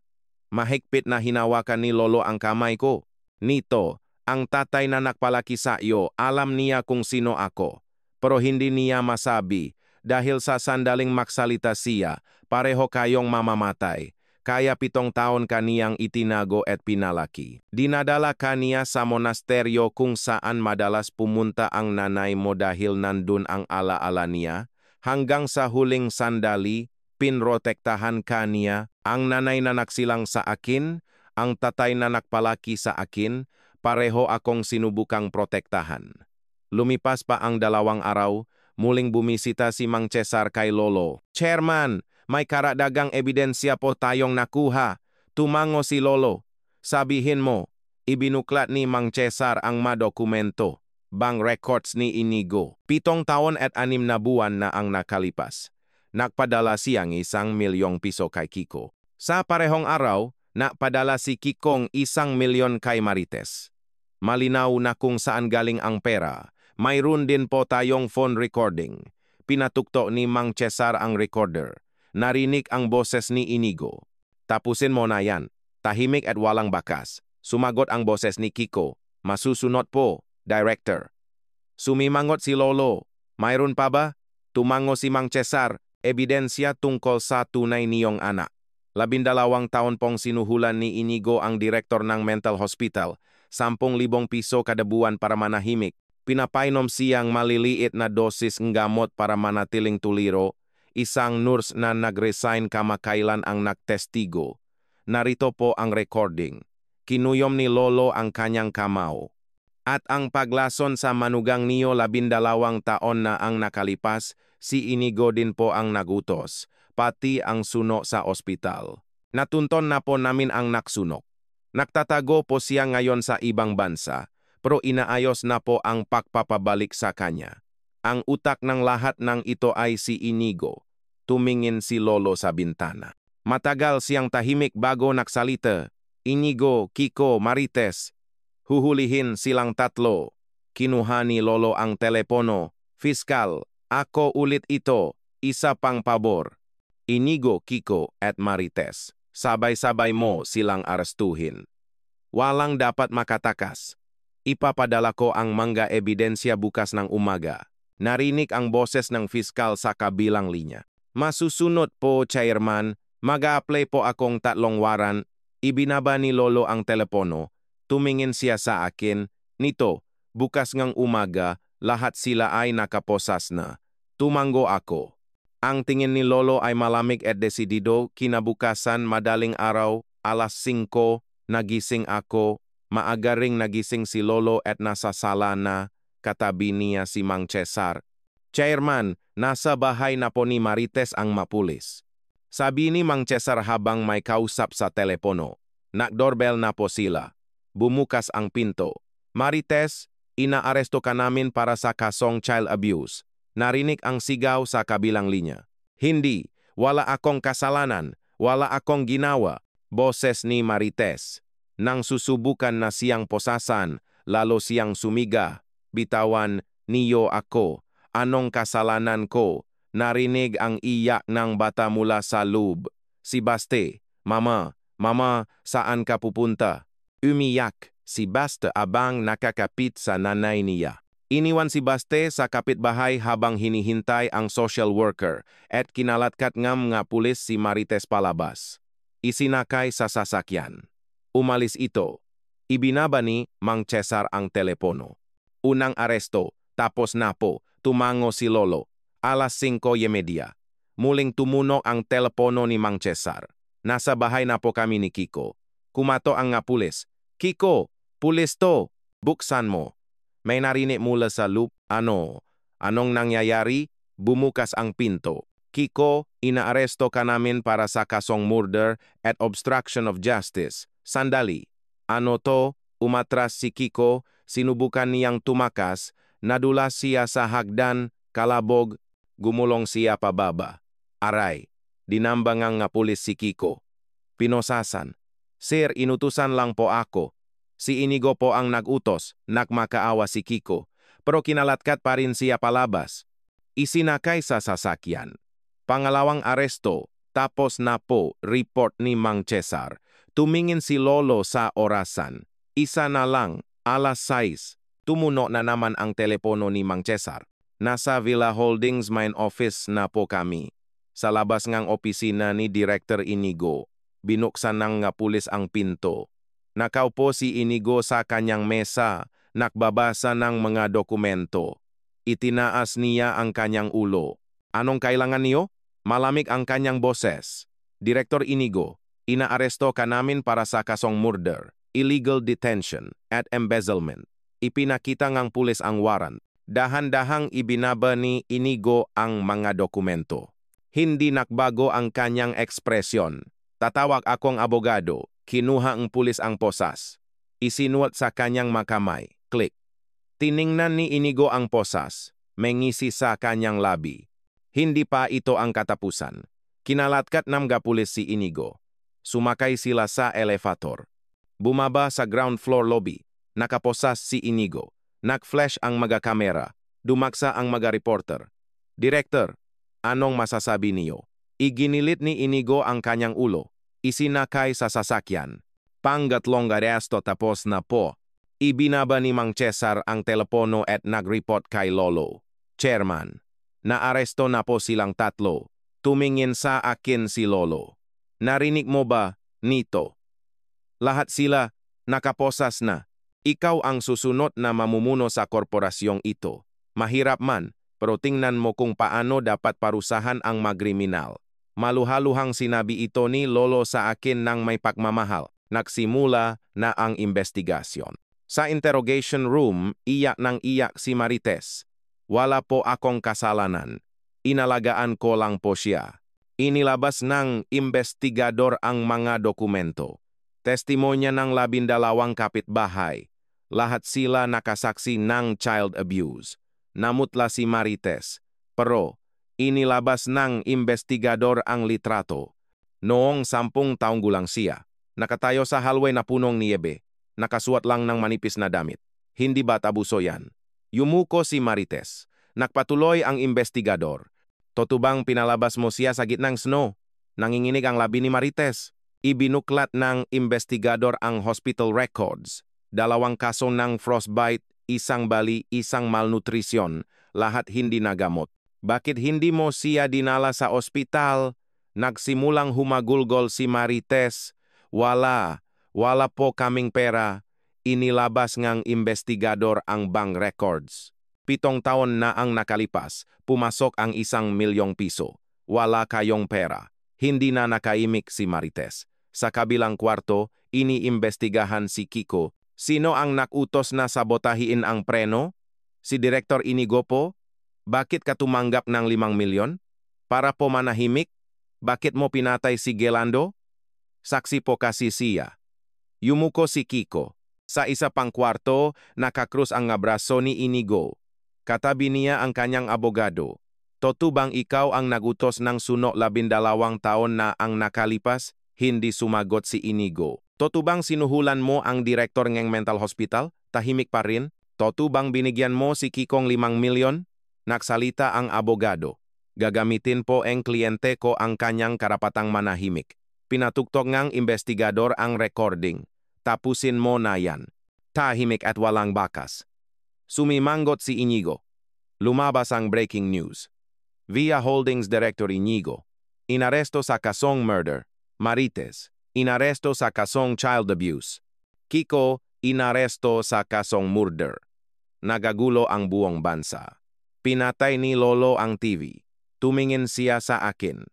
Mahigpit na hinawakan ni Lolo ang kamay ko. Nito, ang tatay na nakpalaki sa iyo, alam niya kung sino ako. Pero hindi niya masabi, dahil sa sandaling maksalita siya, pareho kayong mamamatay. Kaya 7 taon kaniyang itinago at pinalaki. Dinadala kaniya sa monasteryo kung saan madalas pumunta ang nanay mo dahil nandun ang alaala niya. Hanggang sa huling sandali, pinrotektahan kaniya. Ang nanay na nagsilang sa akin, ang tatay na nakpalaki sa akin, pareho akong sinubukang protektahan. Lumipas pa ang 2 araw, muling bumisita si Mang Cesar kay Lolo. Chairman, may karadagang ebidensya po tayong nakuha. Tumango si Lolo. Sabihin mo, ibinuklat ni Mang Cesar ang madokumento. Bank records ni Inigo. 7 taon at 6 na buwan na ang nakalipas. Nakpadala siyang 1 milyong piso kay Kiko. Sa parehong araw, nakpadala si Kikong 1 milyon kay Marites. Malinaw na kung saan galing ang pera. Mayroon din po tayong phone recording. Pinatukto ni Mang Cesar ang recorder. Narinig ang boses ni Inigo. Tapusin mo na yan. Tahimik at walang bakas. Sumagot ang boses ni Kiko. Masusunod po, Director. Sumimangot si Lolo. Mayroon pa ba? Tumango si Mang Cesar. Ebidensya tungkol sa tunay niyong anak. 12 taon pong sinuhulan ni Inigo ang direktor ng mental hospital. 10,000 piso kada buwan para manahimik. Pinapainom siyang maliliit na dosis ng gamot para manatiling tuliro. Isang nurse na nag-resign kamakailan ang nagtestigo. Narito po ang recording. Kinuyom ni Lolo ang kanyang kamao. At ang paglason sa manugang niyo 12 taon na ang nakalipas, si Inigo din po ang nagutos, pati ang suno sa ospital. Natunton na po namin ang naksunok. Nagtatago po siya ngayon sa ibang bansa, pero inaayos na po ang pagpapabalik sa kanya. Ang utak ng lahat ng ito ay si Inigo. Tumingin si Lolo sa bintana. Matagal siyang tahimik bago nagsalita. Inigo, Kiko, Marites, Huhulihin silang tatlo. Kinuha ni Lolo ang telepono. Fiskal, ako ulit ito. Isa pang pabor. Inigo, Kiko at Marites. Sabay-sabay mo silang arestuhin. Walang dapat makatakas. Ipapadala ko ang mga ebidensya bukas ng umaga. Narinig ang boses ng fiskal sa kabilang linya. Masusunod po, Chairman. Mag-a-apply po akong 3 waran. Ibinaba ni Lolo ang telepono. Tumingin siya sa akin. Nito, bukas ngang umaga, lahat sila ay nakaposas na. Tumango ako. Ang tingin ni Lolo ay malamig at desidido. Kinabukasan, madaling araw, alas 5, nagising ako. Maaga ring nagising si Lolo at nasa sala na. Katabi niya si Mang Cesar. Chairman, nasa bahay na po ni Marites ang mapulis. Sabi ni Mang Cesar habang may kausap sa telepono. Nag-doorbell na po sila. Bumukas ang pinto. Marites, inaaresto ka namin para sa kasong child abuse. Narinig ang sigaw sa kabilang linya. Hindi, wala akong kasalanan, wala akong ginawa. Boses ni Marites. Nang susubukan na siyang posasan, lalo siyang sumiga. Bitawan niyo ako. Anong kasalanan ko? Narinig ang iyak ng bata mula sa loob. Si Baste, Mama, saan ka pupunta? Umiyak si Baste abang nakakapit sa nanay niya. Iniwan si Baste sa kapitbahay habang hinihintay ang social worker at kinalatkat ngam nga pulis si Marites palabas. Isinakay sa sasakyan. Umalis ito. Ibinaba ni Mang Cesar ang telepono. Unang aresto, tapos na po, tumango si Lolo. Alas 5:30. Muling tumunog ang telepono ni Mang Cesar. Nasa bahay na po kami ni Kiko. Kumato ang nga pulis. Kiko, pulis to. Buksan mo. May narinig mula sa loop. Anong nangyayari? Bumukas ang pinto. Kiko, inaaresto ka namin para sa kasong murder at obstruction of justice. Sandali. Ano to? Umatras si Kiko. Sinubukan niyang tumakas. Nadulas siya sa hagdan. Kalabog. Gumulong siya pababa. Aray. Dinambangang nga pulis si Kiko. Pinosasan. Sir, inutusan lang po ako. Si Inigo po ang nag-utos. Nakmakaawa si Kiko. Pero kinalatkat pa rin siya palabas. Isinakay sa sasakyan. Pangalawang aresto. Tapos na po, report ni Mang Cesar. Tumingin si Lolo sa orasan. Isa na lang, alas 6. Tumuno na naman ang telepono ni Mang Cesar. Nasa Villa Holdings main office na po kami. Sa labas ngang opisina ni Director Inigo. Binuksan ng nga pulis ang pinto. Nakaupo si Inigo sa kanyang mesa. Nakbabasa ng mga dokumento. Itinaas niya ang kanyang ulo. Anong kailangan niyo? Malamig ang kanyang boses. Director Inigo, inaaresto ka namin para sa kasong murder, illegal detention, at embezzlement. Ipinakita ngang pulis ang warrant. Dahan-dahang ibinaba ni Inigo ang mga dokumento. Hindi nakbago ang kanyang ekspresyon. Tatawag akong abogado. Kinuha ang pulis ang posas. Isinuot sa kanyang makamay. Click. Tiningnan ni Inigo ang posas. May ngisi sa kanyang labi. Hindi pa ito ang katapusan. Kinalatkat ng pulis si Inigo. Sumakay sila sa elevator. Bumaba sa ground floor lobby. Nakaposas si Inigo. Nag-flash ang mga kamera. Dumaksa ang mga reporter. Director, anong masasabi niyo? Iginilit ni Inigo ang kanyang ulo. Isinakay sa sasakyan. Pangatlong aresto tapos na po. Ibinaba ni Mang Cesar ang telepono at nag-report kay Lolo. Chairman, naaresto na po silang tatlo. Tumingin sa akin si Lolo. Narinig mo ba, Nito? Lahat sila nakaposas na. Ikaw ang susunod na mamumuno sa korporasyong ito. Mahirap man, pero tingnan mo kung paano dapat parusahan ang magriminal. Maluhaluhang sinabi ito ni Lolo sa akin ng may pagmamahal. Nagsimula na ang investigasyon. Sa interrogation room, iyak ng iyak si Marites. Wala po akong kasalanan. Inalagaan ko lang po siya. Inilabas ng investigador ang mga dokumento. Testimonya ng 12 kapitbahay. Lahat sila nakasaksi ng child abuse. Namutla si Marites. Pero, inilabas ng investigador ang litrato. Noong 10 taong gulang siya, nakatayo sa hallway na punong niyebe. nakasuot lang ng manipis na damit. Hindi ba abuso yan? Yumuko si Marites. Nagpatuloy ang investigador. Totubang pinalabas mo siya sa gitnang snow? Nanginginig ang labi ni Marites. Ibinuklat ng investigador ang hospital records. 2 kaso ng frostbite, 1 bali, 1 malnutrisyon, lahat hindi nagamot. Bakit hindi mo siya dinala sa ospital? Nagsimulang humagulgol si Marites. Wala po kaming pera. Inilabas ngang investigador ang bank records. 7 taon na ang nakalipas, pumasok ang 1 milyong piso. Wala kayong pera. Hindi na nakaimik si Marites. Sa kabilang kwarto, iniimbestigahan si Kiko. Sino ang nakutos na sabotahiin ang preno? Si Direktor Inigo po? Bakit ka tumanggap ng 5 milyon? Para po manahimik? Bakit mo pinatay si Gelando? Saksi po kasi siya. Yumuko si Kiko. Sa isa pang kwarto, nakakrus ang abraso ni Inigo. Katabi niya ang kanyang abogado. Totubang ikaw ang nagutos ng suno 12 taon na ang nakalipas? Hindi sumagot si Inigo. Totubang sinuhulan mo ang direktor ng mental hospital? Tahimik pa rin. Totubang binigyan mo si Kikong 5 milyon? Nagsalita ang abogado. Gagamitin po ang kliyente ko ang kanyang karapatang manahimik. Pinatugtog ngang investigador ang recording. Tapusin mo na yan. Tahimik at walang bakas. Sumimanggot si Inigo. Lumabas ang breaking news. Via Holdings Director Inigo. Inaresto sa kasong murder. Marites. Inaresto sa kasong child abuse. Kiko, inaresto sa kasong murder. Nagagulo ang buong bansa. Pinatay ni Lolo ang TV. Tumingin siya sa akin.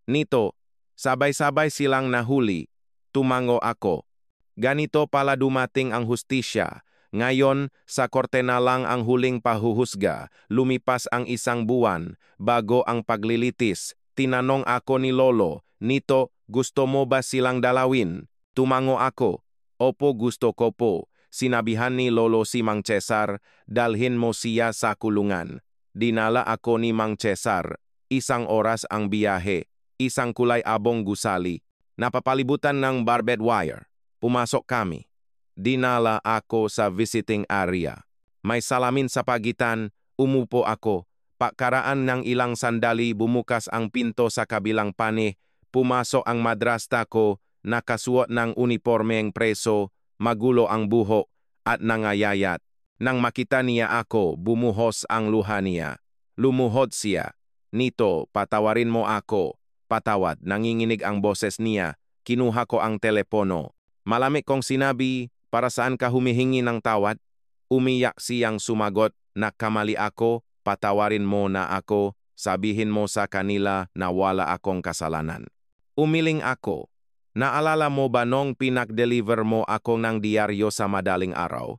Nito, sabay-sabay silang nahuli. Tumango ako. Ganito pala dumating ang hustisya. Ngayon, sa korte na lang ang huling pahuhusga. Lumipas ang 1 buwan. Bago ang paglilitis, tinanong ako ni Lolo, Nito, gusto mo ba silang dalawin? Tumango ako. Opo, gusto ko po. Sinabihan ni Lolo si Mang Cesar, dalhin mo siya sa kulungan. Dinala ako ni Mang Cesar. 1 oras ang biyahe. 1 kulay abong gusali. Napapalibutan ng barbed wire. Pumasok kami. Dinala ako sa visiting area. May salamin sa pagitan. Umupo ako. Pakaraan ng ilang sandali bumukas ang pinto sa kabilang panig. Pumasok ang madrasta ko, nakasuot ng unipormeng preso, magulo ang buhok, at nangayayat. Nang makita niya ako, bumuhos ang luha niya. Lumuhod siya. Nito, patawarin mo ako. Patawad, nanginginig ang boses niya. Kinuha ko ang telepono. Malamig kong sinabi, para saan ka humihingi ng tawad? Umiyak siyang sumagot, nakamali ako, patawarin mo na ako, sabihin mo sa kanila na wala akong kasalanan. Umiling ako. Naalala mo ba nung pinag-deliver mo ako ng diaryo sa madaling araw?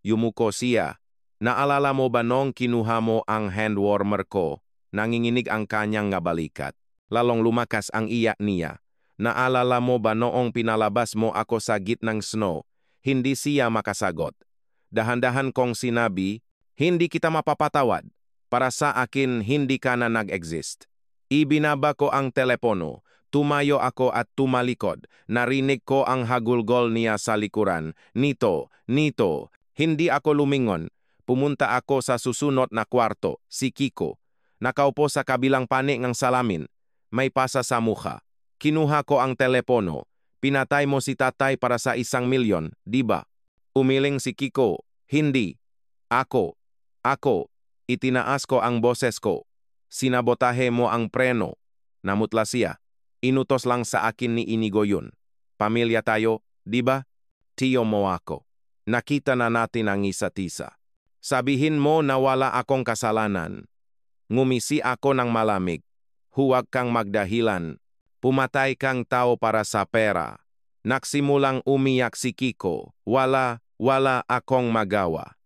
Yumuko siya. Naalala mo ba nung kinuha mo ang hand warmer ko? Nanginginig ang kanyang ngabalikat. Lalong lumakas ang iyak niya. Naalala mo ba noong pinalabas mo ako sa gitnang snow? Hindi siya makasagot. Dahan-dahan kong sinabi, hindi kita mapapatawad. Para sa akin, hindi ka na nag-exist. Ibinaba ko ang telepono. Tumayo ako at tumalikod. Narinig ko ang hagulgol niya sa likuran. Nito, hindi ako lumingon. Pumunta ako sa susunod na kwarto, si Kiko. Nakaupo sa kabilang panig ng salamin. May pasa sa mukha. Kinuha ko ang telepono. Pinatay mo si tatay para sa 1 milyon, di ba? Umiling si Kiko. Hindi. Ako. Itinaas ko ang boses ko. Sinabotahe mo ang preno. Namutla siya. Inutos lang sa akin ni Inigo yun. Pamilya tayo, di ba? Tiyo mo ako. Nakita na natin ang isa't isa. Sabihin mo na wala akong kasalanan. Ngumisi ako ng malamig. Huwag kang magdahilan. Pumatay kang tao para sa pera. Nagsimulang umiyak si Kiko. Wala akong magawa.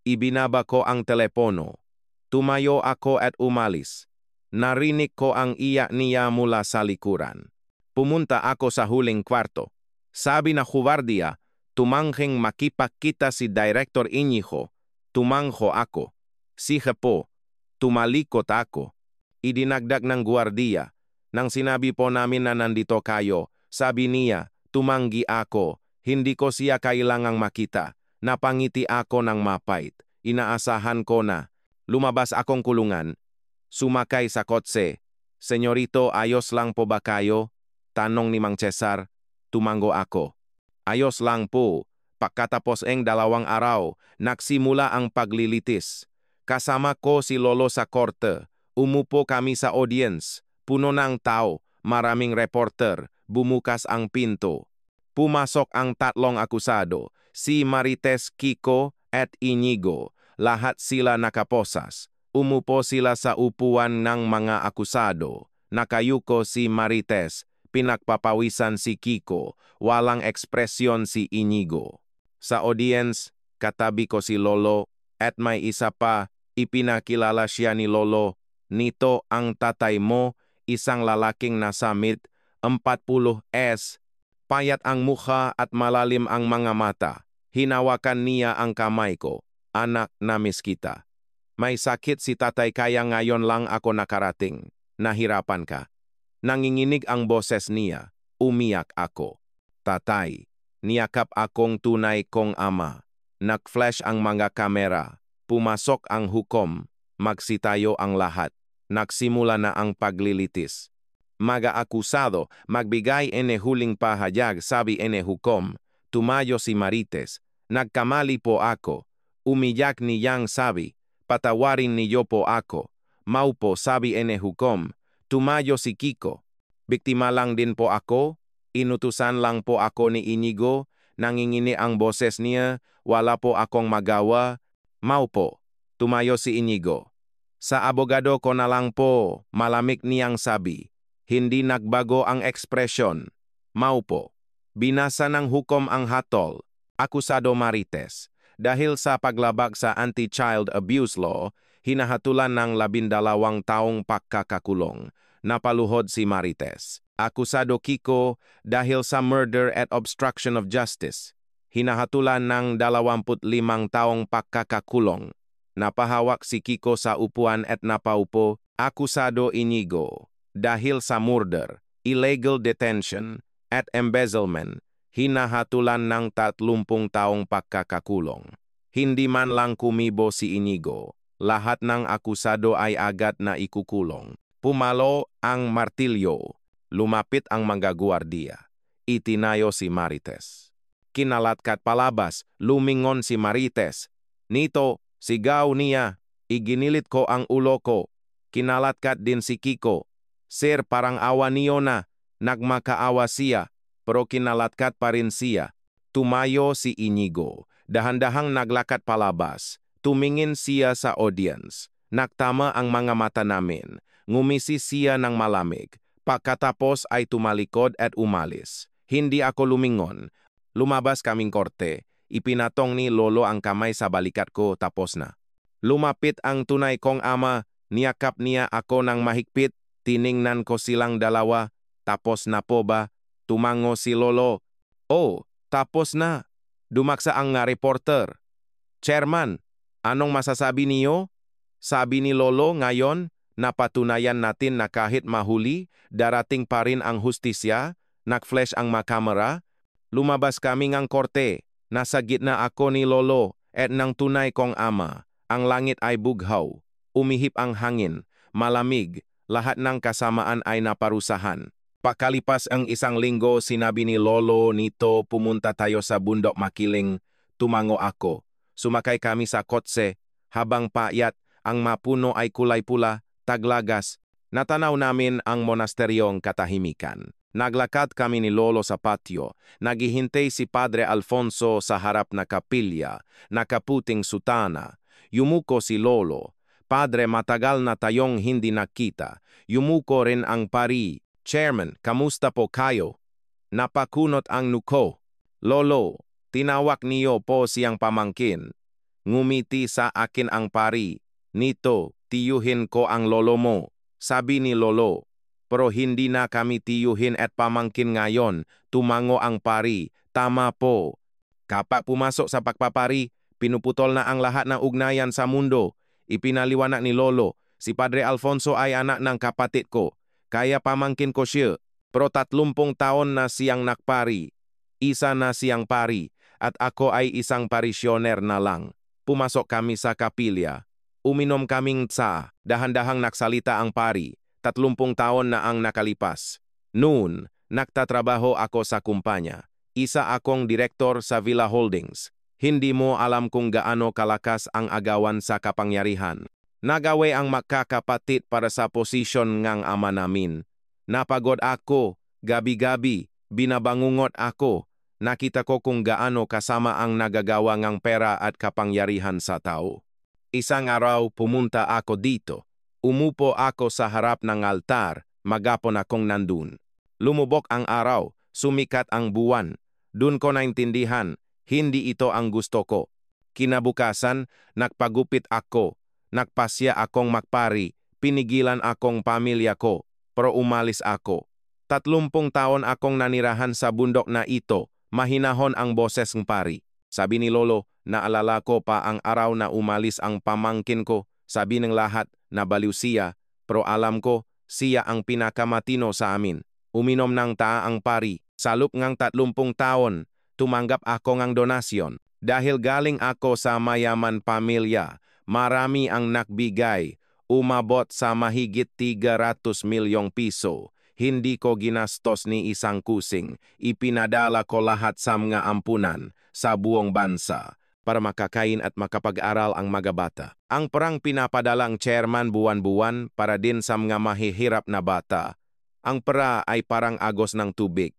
Ibinaba ko ang telepono. Tumayo ako at umalis. Narinig ko ang iyak niya mula sa likuran. Pumunta ako sa huling kwarto. Sabi na huwardiya, tumanghing makipagkita si Director Inigo. Tumangho ako. Sige po. Tumalikot ako. Idinagdag ng guwardiya. Nang sinabi po namin na nandito kayo, sabi niya, tumanggi ako. Hindi ko siya kailangang makita. Napangiti ako ng mapait. Inaasahan ko na. Lumabas akong kulungan. Sumakay sa kotse. Senyorito, ayos lang po ba kayo? Tanong ni Mang Cesar. Tumango ako. Ayos lang po. Pagkatapos ng 2 araw, nagsimula ang paglilitis. Kasama ko si Lolo sa korte. Umupo kami sa audience. Puno ng tao, maraming reporter. Bumukas ang pinto. Pumasok ang 3 akusado, si Marites, Kiko, at Inigo. Lahat sila nakaposas. Umupo sila sa upuan ng mga akusado. Nakayuko si Marites. Pinagpapawisan si Kiko. Walang ekspresyon si Inigo. Sa audience, katabi ko si Lolo, at may isa pa, ipinakilala siya ni Lolo. Nito ang tatay mo, isang lalaking nasa mid 40s. Payat ang mukha at malalim ang mga mata. Hinawakan niya ang kamay ko. Anak, namiss kita. May sakit si tatay kaya ngayon lang ako nakarating. Nahirapan ka. Nanginginig ang boses niya. Umiyak ako. Tatay, niyakap akong tunay kong ama. Nag-flash ang mga kamera. Pumasok ang hukom. Magsitayo ang lahat. Nagsimula na ang paglilitis. Mga akusado, magbigay ene huling pahayag, sabi ene hukom. Tumayo si Marites. Nagkamali po ako. Umiyak niyang sabi. Patawarin niyo po ako. Maupo, sabi ene hukom. Tumayo si Kiko. Biktima lang din po ako. Inutusan lang po ako ni Inigo. Nangingini ang boses niya. Wala po akong magawa. Maupo. Tumayo si Inigo. Sa abogado ko na lang po. Malamig niyang sabi. Hindi nagbago ang ekspresyon. Maupo. Binasa ng hukom ang hatol. Akusado Marites. Dahil sa paglabag sa anti-child abuse law, hinahatulan ng 12 taong pagkakakulong. Napaluhod si Marites. Akusado Kiko dahil sa murder at obstruction of justice. Hinahatulan ng 25 taong pagkakakulong. Napahawak si Kiko sa upuan at napaupo. Akusado Inigo dahil sa murder, illegal detention, at embezzlement. Hinahatulan ng 30 taong pagkakakulong. Hindi man lang kumibo si Inigo. Lahat ng akusado ay agad na ikukulong. Pumalo ang martilyo. Lumapit ang mga guardiya. Itinayo si Marites. Kinalatkat palabas, lumingon si Marites. Nito, sigaw niya. Iginilit ko ang ulo ko. Kinalatkat din si Kiko. Sir, parang awa niyo na. Nagmakaawa siya. Pero kinalatkat pa rin siya. Tumayo si Inigo. Dahan-dahang naglakat palabas. Tumingin siya sa audience. Nagtama ang mga mata namin. Ngumisi siya ng malamig. Pagkatapos ay tumalikod at umalis. Hindi ako lumingon. Lumabas kaming korte. Ipinatong ni Lolo ang kamay sa balikat ko, tapos na. Lumapit ang tunay kong ama. Niyakap niya ako ng mahigpit. Tiningnan ko silang dalawa. Tapos na po ba? Tumango si Lolo. Oh, tapos na. Dumaksa ang reporter. Chairman, anong masasabi niyo? Sabi ni Lolo, ngayon, napatunayan natin na kahit mahuli, darating pa rin ang hustisya. Nag-flash ang makamera. Lumabas kami ng korte. Nasa gitna ako ni Lolo at ng tunay kong ama. Ang langit ay bughaw. Umihip ang hangin. Malamig. Lahat ng kasamaan ay naparusahan. Pakalipas ang 1 linggo, sinabi ni Lolo, Nito, pumunta tayo sa bundok Makiling. Tumango ako. Sumakay kami sa kotse. Habang payat, ang mapuno ay kulay pula, taglagas. Natanaw namin ang monasteryong katahimikan. Naglakad kami ni Lolo sa patio. Naghihintay si Padre Alfonso sa harap na kapilya, nakaputing sutana. Yumuko si Lolo. Padre, matagal na tayong hindi nakita. Yumuko rin ang pari. Chairman, kamusta po kayo? Napakunot ang nuko. Lolo, tinawag niyo po siyang pamangkin. Ngumiti sa akin ang pari. Nito, tiyuhin ko ang lolo mo. Sabi ni Lolo. Pero hindi na kami tiyuhin at pamangkin ngayon. Tumango ang pari. Tama po. Kapag pumasok sa pagpapari, pinuputol na ang lahat ng ugnayan sa mundo. Ipinaliwanag ni Lolo, si Padre Alfonso ay anak ng kapatid ko. Kaya pamangkin ko siya, pero 30 taon na siyang nakpari. Isa na siyang pari, at ako ay isang parisyoner na lang. Pumasok kami sa kapilya. Uminom kaming tsa, dahan-dahang nagsalita ang pari. 30 taon na ang nakalipas. Noon, nagtatrabaho ako sa kumpanya. Isa akong direktor sa Villa Holdings. Hindi mo alam kung gaano kalakas ang agawan sa kapangyarihan. Nagawe ang magkakapatid para sa posisyon ngang ama namin. Napagod ako, gabi-gabi, binabangungot ako. Nakita ko kung gaano kasama ang nagagawa ngang pera at kapangyarihan sa tao. Isang araw pumunta ako dito. Umupo ako sa harap ng altar, magapon akong nandun. Lumubok ang araw, sumikat ang buwan. Dun ko naintindihan, hindi ito ang gusto ko. Kinabukasan, nagpagupit ako. Nagpasya akong magpari, pinigilan akong pamilya ko, pero umalis ako. 30 taon akong nanirahan sa bundok na ito, mahinahon ang boses ng pari. Sabi ni Lolo, naalala ko pa ang araw na umalis ang pamangkin ko. Sabi ng lahat, nabaliw siya, pero alam ko, siya ang pinakamatino sa amin. Uminom ng taa ang pari, sa loob ng 30 taon, tumanggap ako ng donasyon. Dahil galing ako sa mayaman pamilya, marami ang nakbigay, umabot sa mahigit 300 milyong piso. Hindi ko ginastos ni isang kusing, ipinadala ko lahat sa mga ampunan sa buong bansa para makakain at makapag-aral ang mga bata. Ang perang pinapadalang chairman buwan-buwan para din sa mga mahihirap na bata. Ang pera ay parang agos ng tubig.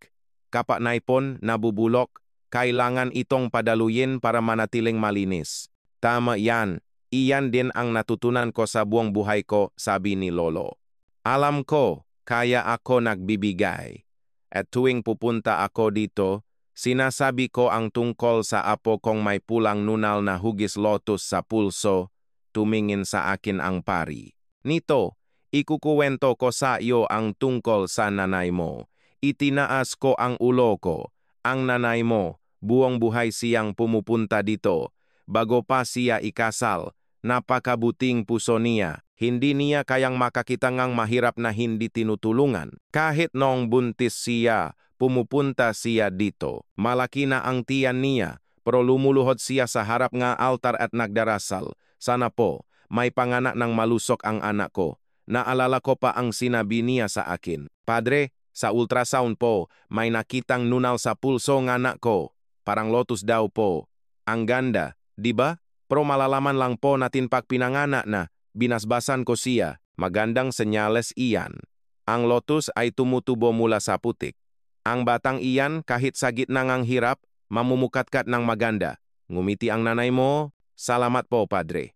Kapag naipon, nabubulok, kailangan itong padaluyin para manatiling malinis. Tama yan, iyan din ang natutunan ko sa buong buhay ko, sabi ni Lolo. Alam ko, kaya ako nagbibigay. At tuwing pupunta ako dito, sinasabi ko ang tungkol sa apo kong may pulang nunal na hugis lotus sa pulso, tumingin sa akin ang pari. Nito, ikukuwento ko sa iyo ang tungkol sa nanay mo. Itinaas ko ang ulo ko. Ang nanay mo, buong buhay siyang pumupunta dito. Bago pa siya ikasal, napakabuting puso niya. Hindi niya kayang makakita ngang mahirap na hindi tinutulungan. Kahit noong buntis siya, pumupunta siya dito. Malaki na ang tiyan niya, pero lumuluhod siya sa harap nga altar at nagdarasal. Sana po, may panganak ng malusok ang anak ko. Naalala ko pa ang sinabi niya sa akin. Padre, sa ultrasound po, may nakitang nunal sa pulso ng anak ko. Parang lotus daw po. Ang ganda, di ba? Pero malalaman lang po natin pag pinanganak na. Binasbasan ko siya, magandang senyales iyan. Ang lotus ay tumutubo mula sa putik. Ang batang iyan kahit sa gitna ng hirap, mamumukatkat ng maganda. Ngumiti ang nanay mo, salamat po padre.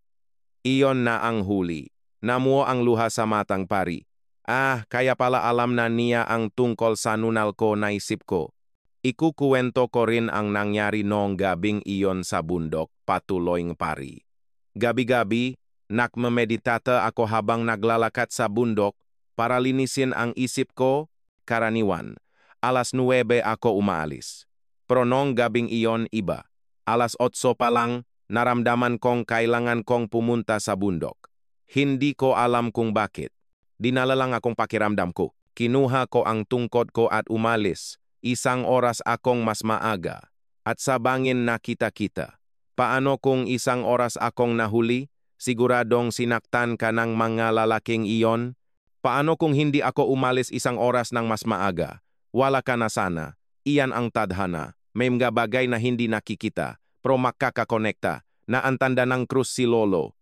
Iyon na ang huli. Namuo ang luha sa matang pari. Kaya pala alam na niya ang tungkol sa nunal ko, naisip ko. Ikukuwento ko rin ang nangyari noong gabing iyon sa bundok, patuloy ng pari. Gabi-gabi, nakmemeditata ako habang naglalakad sa bundok para linisin ang isip ko, karaniwan. 9:00 ako umaalis. Pero noong gabing iyon iba. 8:00 pa lang, naramdaman kong kailangan kong pumunta sa bundok. Hindi ko alam kung bakit. Dinala lang akong pakiramdam ko. Kinuha ko ang tungkod ko at umalis. 1 oras akong mas maaga. At sa bangin nakita-kita. Paano kung 1 oras akong nahuli? Siguradong sinaktan ka ng mga lalaking iyon? Paano kung hindi ako umalis 1 oras ng mas maaga? Wala ka na sana. Iyan ang tadhana. May mga bagay na hindi nakikita, pero makakakonekta. Naantanda ng krus si Lolo.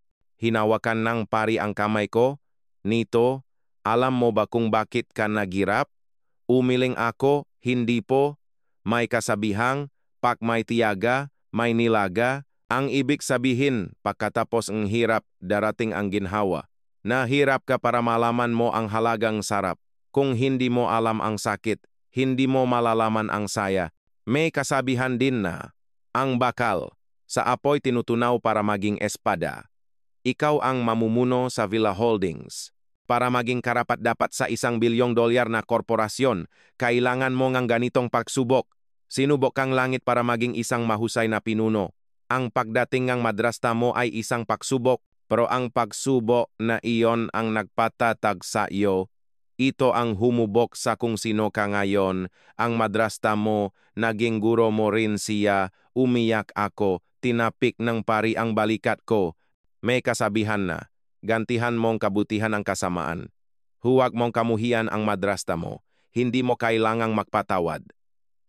Hinawakan ng pari ang kamay ko. Nito, alam mo ba kung bakit ka nagirap? Umiling ako, hindi po. May kasabihang, pag may tiyaga, may nilaga. Ang ibig sabihin, pagkatapos ng hirap, darating ang ginhawa. Nahirap ka para malaman mo ang halagang sarap. Kung hindi mo alam ang sakit, hindi mo malalaman ang saya. May kasabihan din na, ang bakal, sa apoy tinutunaw para maging espada. Ikaw ang mamumuno sa Villa Holdings. Para maging karapat-dapat sa $1 bilyong na korporasyon, kailangan mo ng ganitong pagsubok. Sinubok kang langit para maging isang mahusay na pinuno. Ang pagdating ng madrasta mo ay isang pagsubok, pero ang pagsubok na iyon ang nagpatatag sa iyo. Ito ang humubok sa kung sino ka ngayon, ang madrasta mo, naging guro mo rin siya, umiyak ako, tinapik ng pari ang balikat ko. May kasabihan na, gantihan mong kabutihan ang kasamaan. Huwag mong kamuhian ang madrasta mo, hindi mo kailangang magpatawad.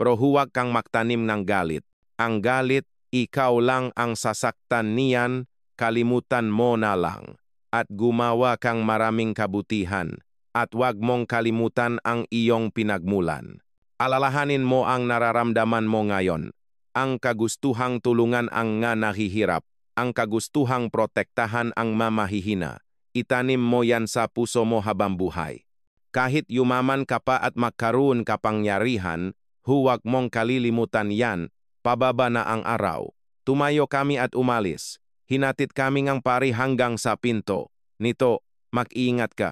Pero huwag kang magtanim ng galit. Ang galit, ikaw lang ang sasaktan niyan, kalimutan mo na lang. At gumawa kang maraming kabutihan. At huwag mong kalimutan ang iyong pinagmulan. Alalahanin mo ang nararamdaman mo ngayon. Ang kagustuhang tulungan ang nga nahihirap. Ang kagustuhang protektahan ang mamahihina. Itanim mo yan sa puso mo habang buhay. Kahit yumaman ka pa at magkaroon kapangyarihan, huwag mong kalilimutan yan, pababa na ang araw. Tumayo kami at umalis. Hinatid kami ngang pari hanggang sa pinto. Nito, mag-iingat ka.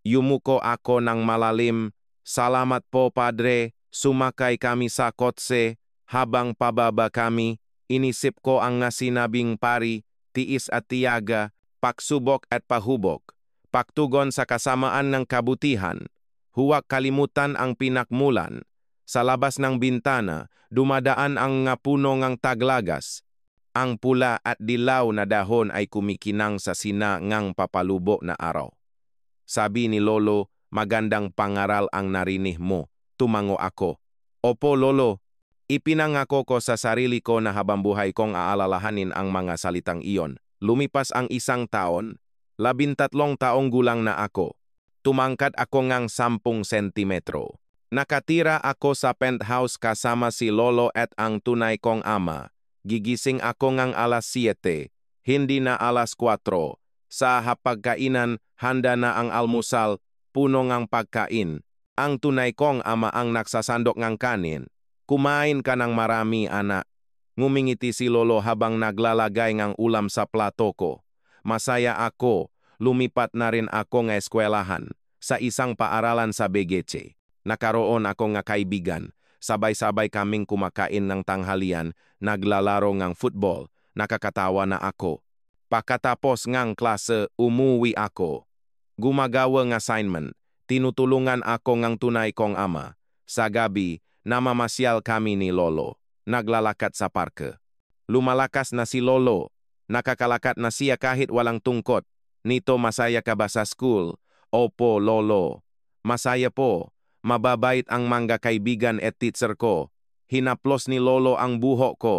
Yumuko ako ng malalim. Salamat po, Padre. Sumakay kami sa kotse. Habang pababa kami, inisip ko ang nasinabing pari, tiis at tiyaga, pagsubok at pahubok. Pagtugon sa kasamaan ng kabutihan. Huwag kalimutan ang pinakmulan. Sa labas ng bintana, dumadaan ang nga puno ngang taglagas. Ang pula at dilaw na dahon ay kumikinang sa sinangang papalubo na araw. Sabi ni Lolo, magandang pangaral ang narinig mo. Tumango ako. Opo, Lolo. Ipinangako ko sa sarili ko na habang buhay kong aalalahanin ang mga salitang iyon. Lumipas ang 1 taon. 13 taong gulang na ako. Tumangkad ako ngang 10 sentimetro. Nakatira ako sa penthouse kasama si Lolo at ang tunay kong ama. Gigising ako ngang alas 7, hindi na alas 4. Sa hapagkainan, handa na ang almusal, puno ngang pagkain. Ang tunay kong ama ang nagsasandok ngang kanin. Kumain ka ng marami, anak. Ngumingiti si Lolo habang naglalagay ngang ulam sa plato ko. Masaya ako. Lumipat na rin ako ng eskwelahan sa isang paaralan sa Begeche. Nakaroon ako ng kaibigan. Sabay-sabay kaming kumakain ng tanghalian, naglalaro ng football. Nakakatawa na ako. Pagkatapos ngang klase, umuwi ako. Gumagawa ng assignment. Tinutulungan ako ng tunay kong ama. Sa gabi, namamasyal kami ni Lolo. Naglalakad sa parke. Lumalakas na si Lolo. Nakakalakat na siya kahit walang tungkot. Nito, masaya ka ba sa school? Opo, Lolo. Masaya po. Mababait ang mga kaibigan at teacher ko. Hinaplos ni Lolo ang buhok ko.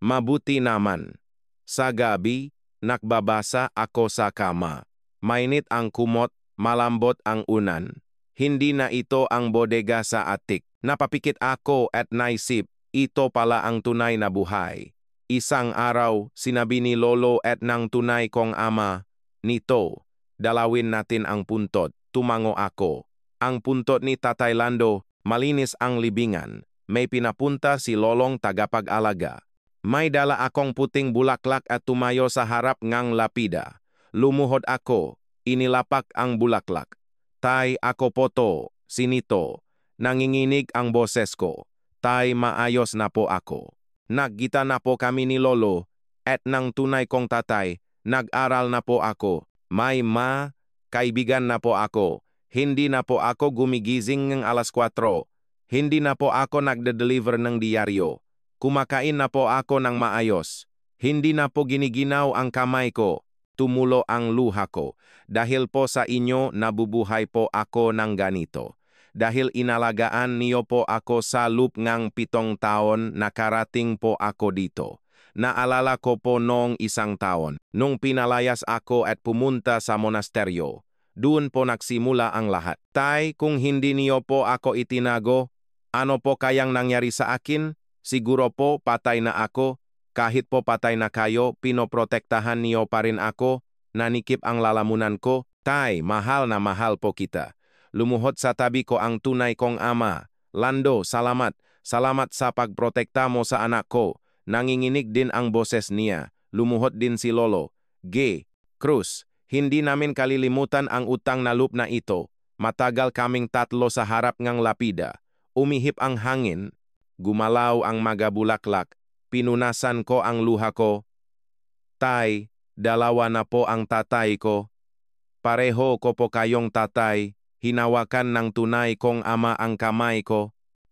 Mabuti naman. Sa gabi, nagbabasa ako sa kama. Mainit ang kumot, malambot ang unan. Hindi na ito ang bodega sa atik. Napapikit ako at naisip, ito pala ang tunay na buhay. Isang araw, sinabi ni Lolo at ng tunay kong ama, nito, dalawin natin ang puntot. Tumango ako. Ang puntot ni Tatay Lando, malinis ang libingan. May pinapunta si Lolong tagapag-alaga. May dala akong puting bulaklak at tumayo sa harap ngang lapida. Lumuhod ako, inilapak ang bulaklak. Tay, ako po to, sinito. Nanginginig ang boses ko. Tay, maayos na po ako. Naggita na po kami ni Lolo, at ng tunay kong tatay, nag-aral na po ako. May kaibigan na po ako. Hindi na po ako gumigising ng alas 4. Hindi na po ako nagde-deliver ng diaryo. Kumakain na po ako ng maayos. Hindi na po giniginaw ang kamay ko. Tumulo ang luha ko. Dahil po sa inyo, nabubuhay po ako ng ganito. Dahil inalagaan niyo po ako sa loob ngang 7 taon, nakarating po ako dito. Naalala ko po noong 1 taon, nung pinalayas ako at pumunta sa monasteryo. Doon po nagsimula ang lahat. Tay, kung hindi niyo po ako itinago, ano po kayang nangyari sa akin? Siguro po patay na ako. Kahit po patay na kayo, pinoprotektahan niyo pa rin ako. Nanikip ang lalamunan ko. Tay, mahal na mahal po kita. Lumuhod sa tabi ko ang tunay kong ama. Lando, salamat. Salamat sa pagprotekta mo sa anak ko. Nanginginig din ang boses niya. Lumuhod din si Lolo. Cruz, hindi namin kalilimutan ang utang na loob na ito. Matagal kaming 3 sa harap ngang lapida. Umihip ang hangin. Gumalaw ang mga bulaklak. Pinunasan ko ang luha ko. Tay, 2 na po ang tatay ko. Pareho ko po kayong tatay. hinawakan ng tunay kong ama ang kamay ko.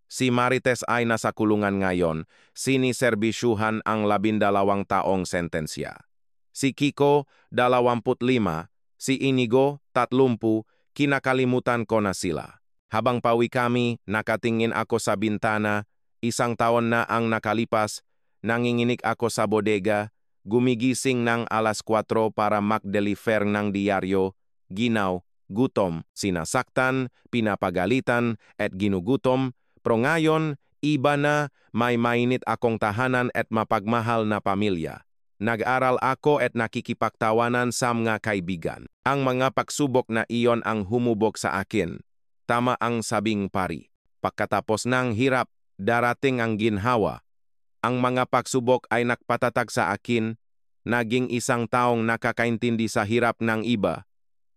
Si Marites ay nasa kulungan ngayon, siniserbisyuhan ang 12 taong sentensya. Si Kiko, 25, si Inigo, 30, kinakalimutan ko na sila. Habang pawi kami, nakatingin ako sa bintana, 1 taon na ang nakalipas, nanginginig ako sa bodega, gumigising ng alas 4 para mag-deliver ng diaryo, ginaw, gutom, sinasaktan, pinapagalitan, at ginugutom. Pero ngayon, iba na, may mainit akong tahanan at mapagmahal na pamilya. Nag-aral ako at nakikipagtawanan sa mga kaibigan. Ang mga pagsubok na iyon ang humubog sa akin. Tama ang sabing pari. Pagkatapos ng hirap, darating ang ginhawa. Ang mga pagsubok ay nagpatatag sa akin, naging isang taong nakakaintindi sa hirap ng iba.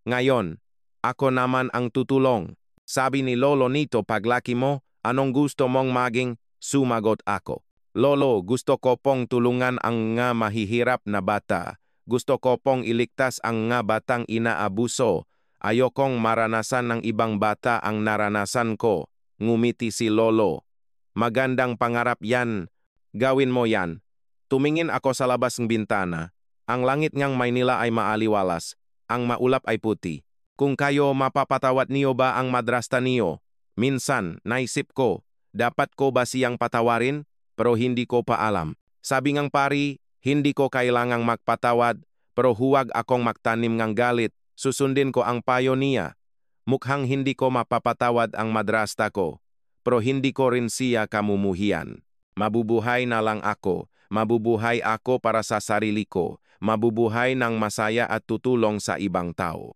Ngayon, ako naman ang tutulong. Sabi ni Lolo nito, paglaki mo, anong gusto mong maging? Sumagot ako. Lolo, gusto ko pong tulungan ang nga mahihirap na bata. Gusto ko pong iligtas ang nga batang inaabuso. Ayokong maranasan ng ibang bata ang naranasan ko. Ngumiti si Lolo. Magandang pangarap yan. Gawin mo yan. Tumingin ako sa labas ng bintana. Ang langit ngang Maynila ay maaliwalas. Ang maulap ay puti. Kung kayo mapapatawad niyo ba ang madrasta niyo? Minsan, naisip ko, dapat ko ba siyang patawarin? Pero hindi ko pa alam. Sabi ngang pari, hindi ko kailangang magpatawad, pero huwag akong magtanim ng galit. Susundin ko ang payo niya. Mukhang hindi ko mapapatawad ang madrasta ko, pero hindi ko rin siya kamumuhian. Mabubuhay na lang ako. Mabubuhay ako para sa sarili ko. Mabubuhay ng masaya at tutulong sa ibang tao.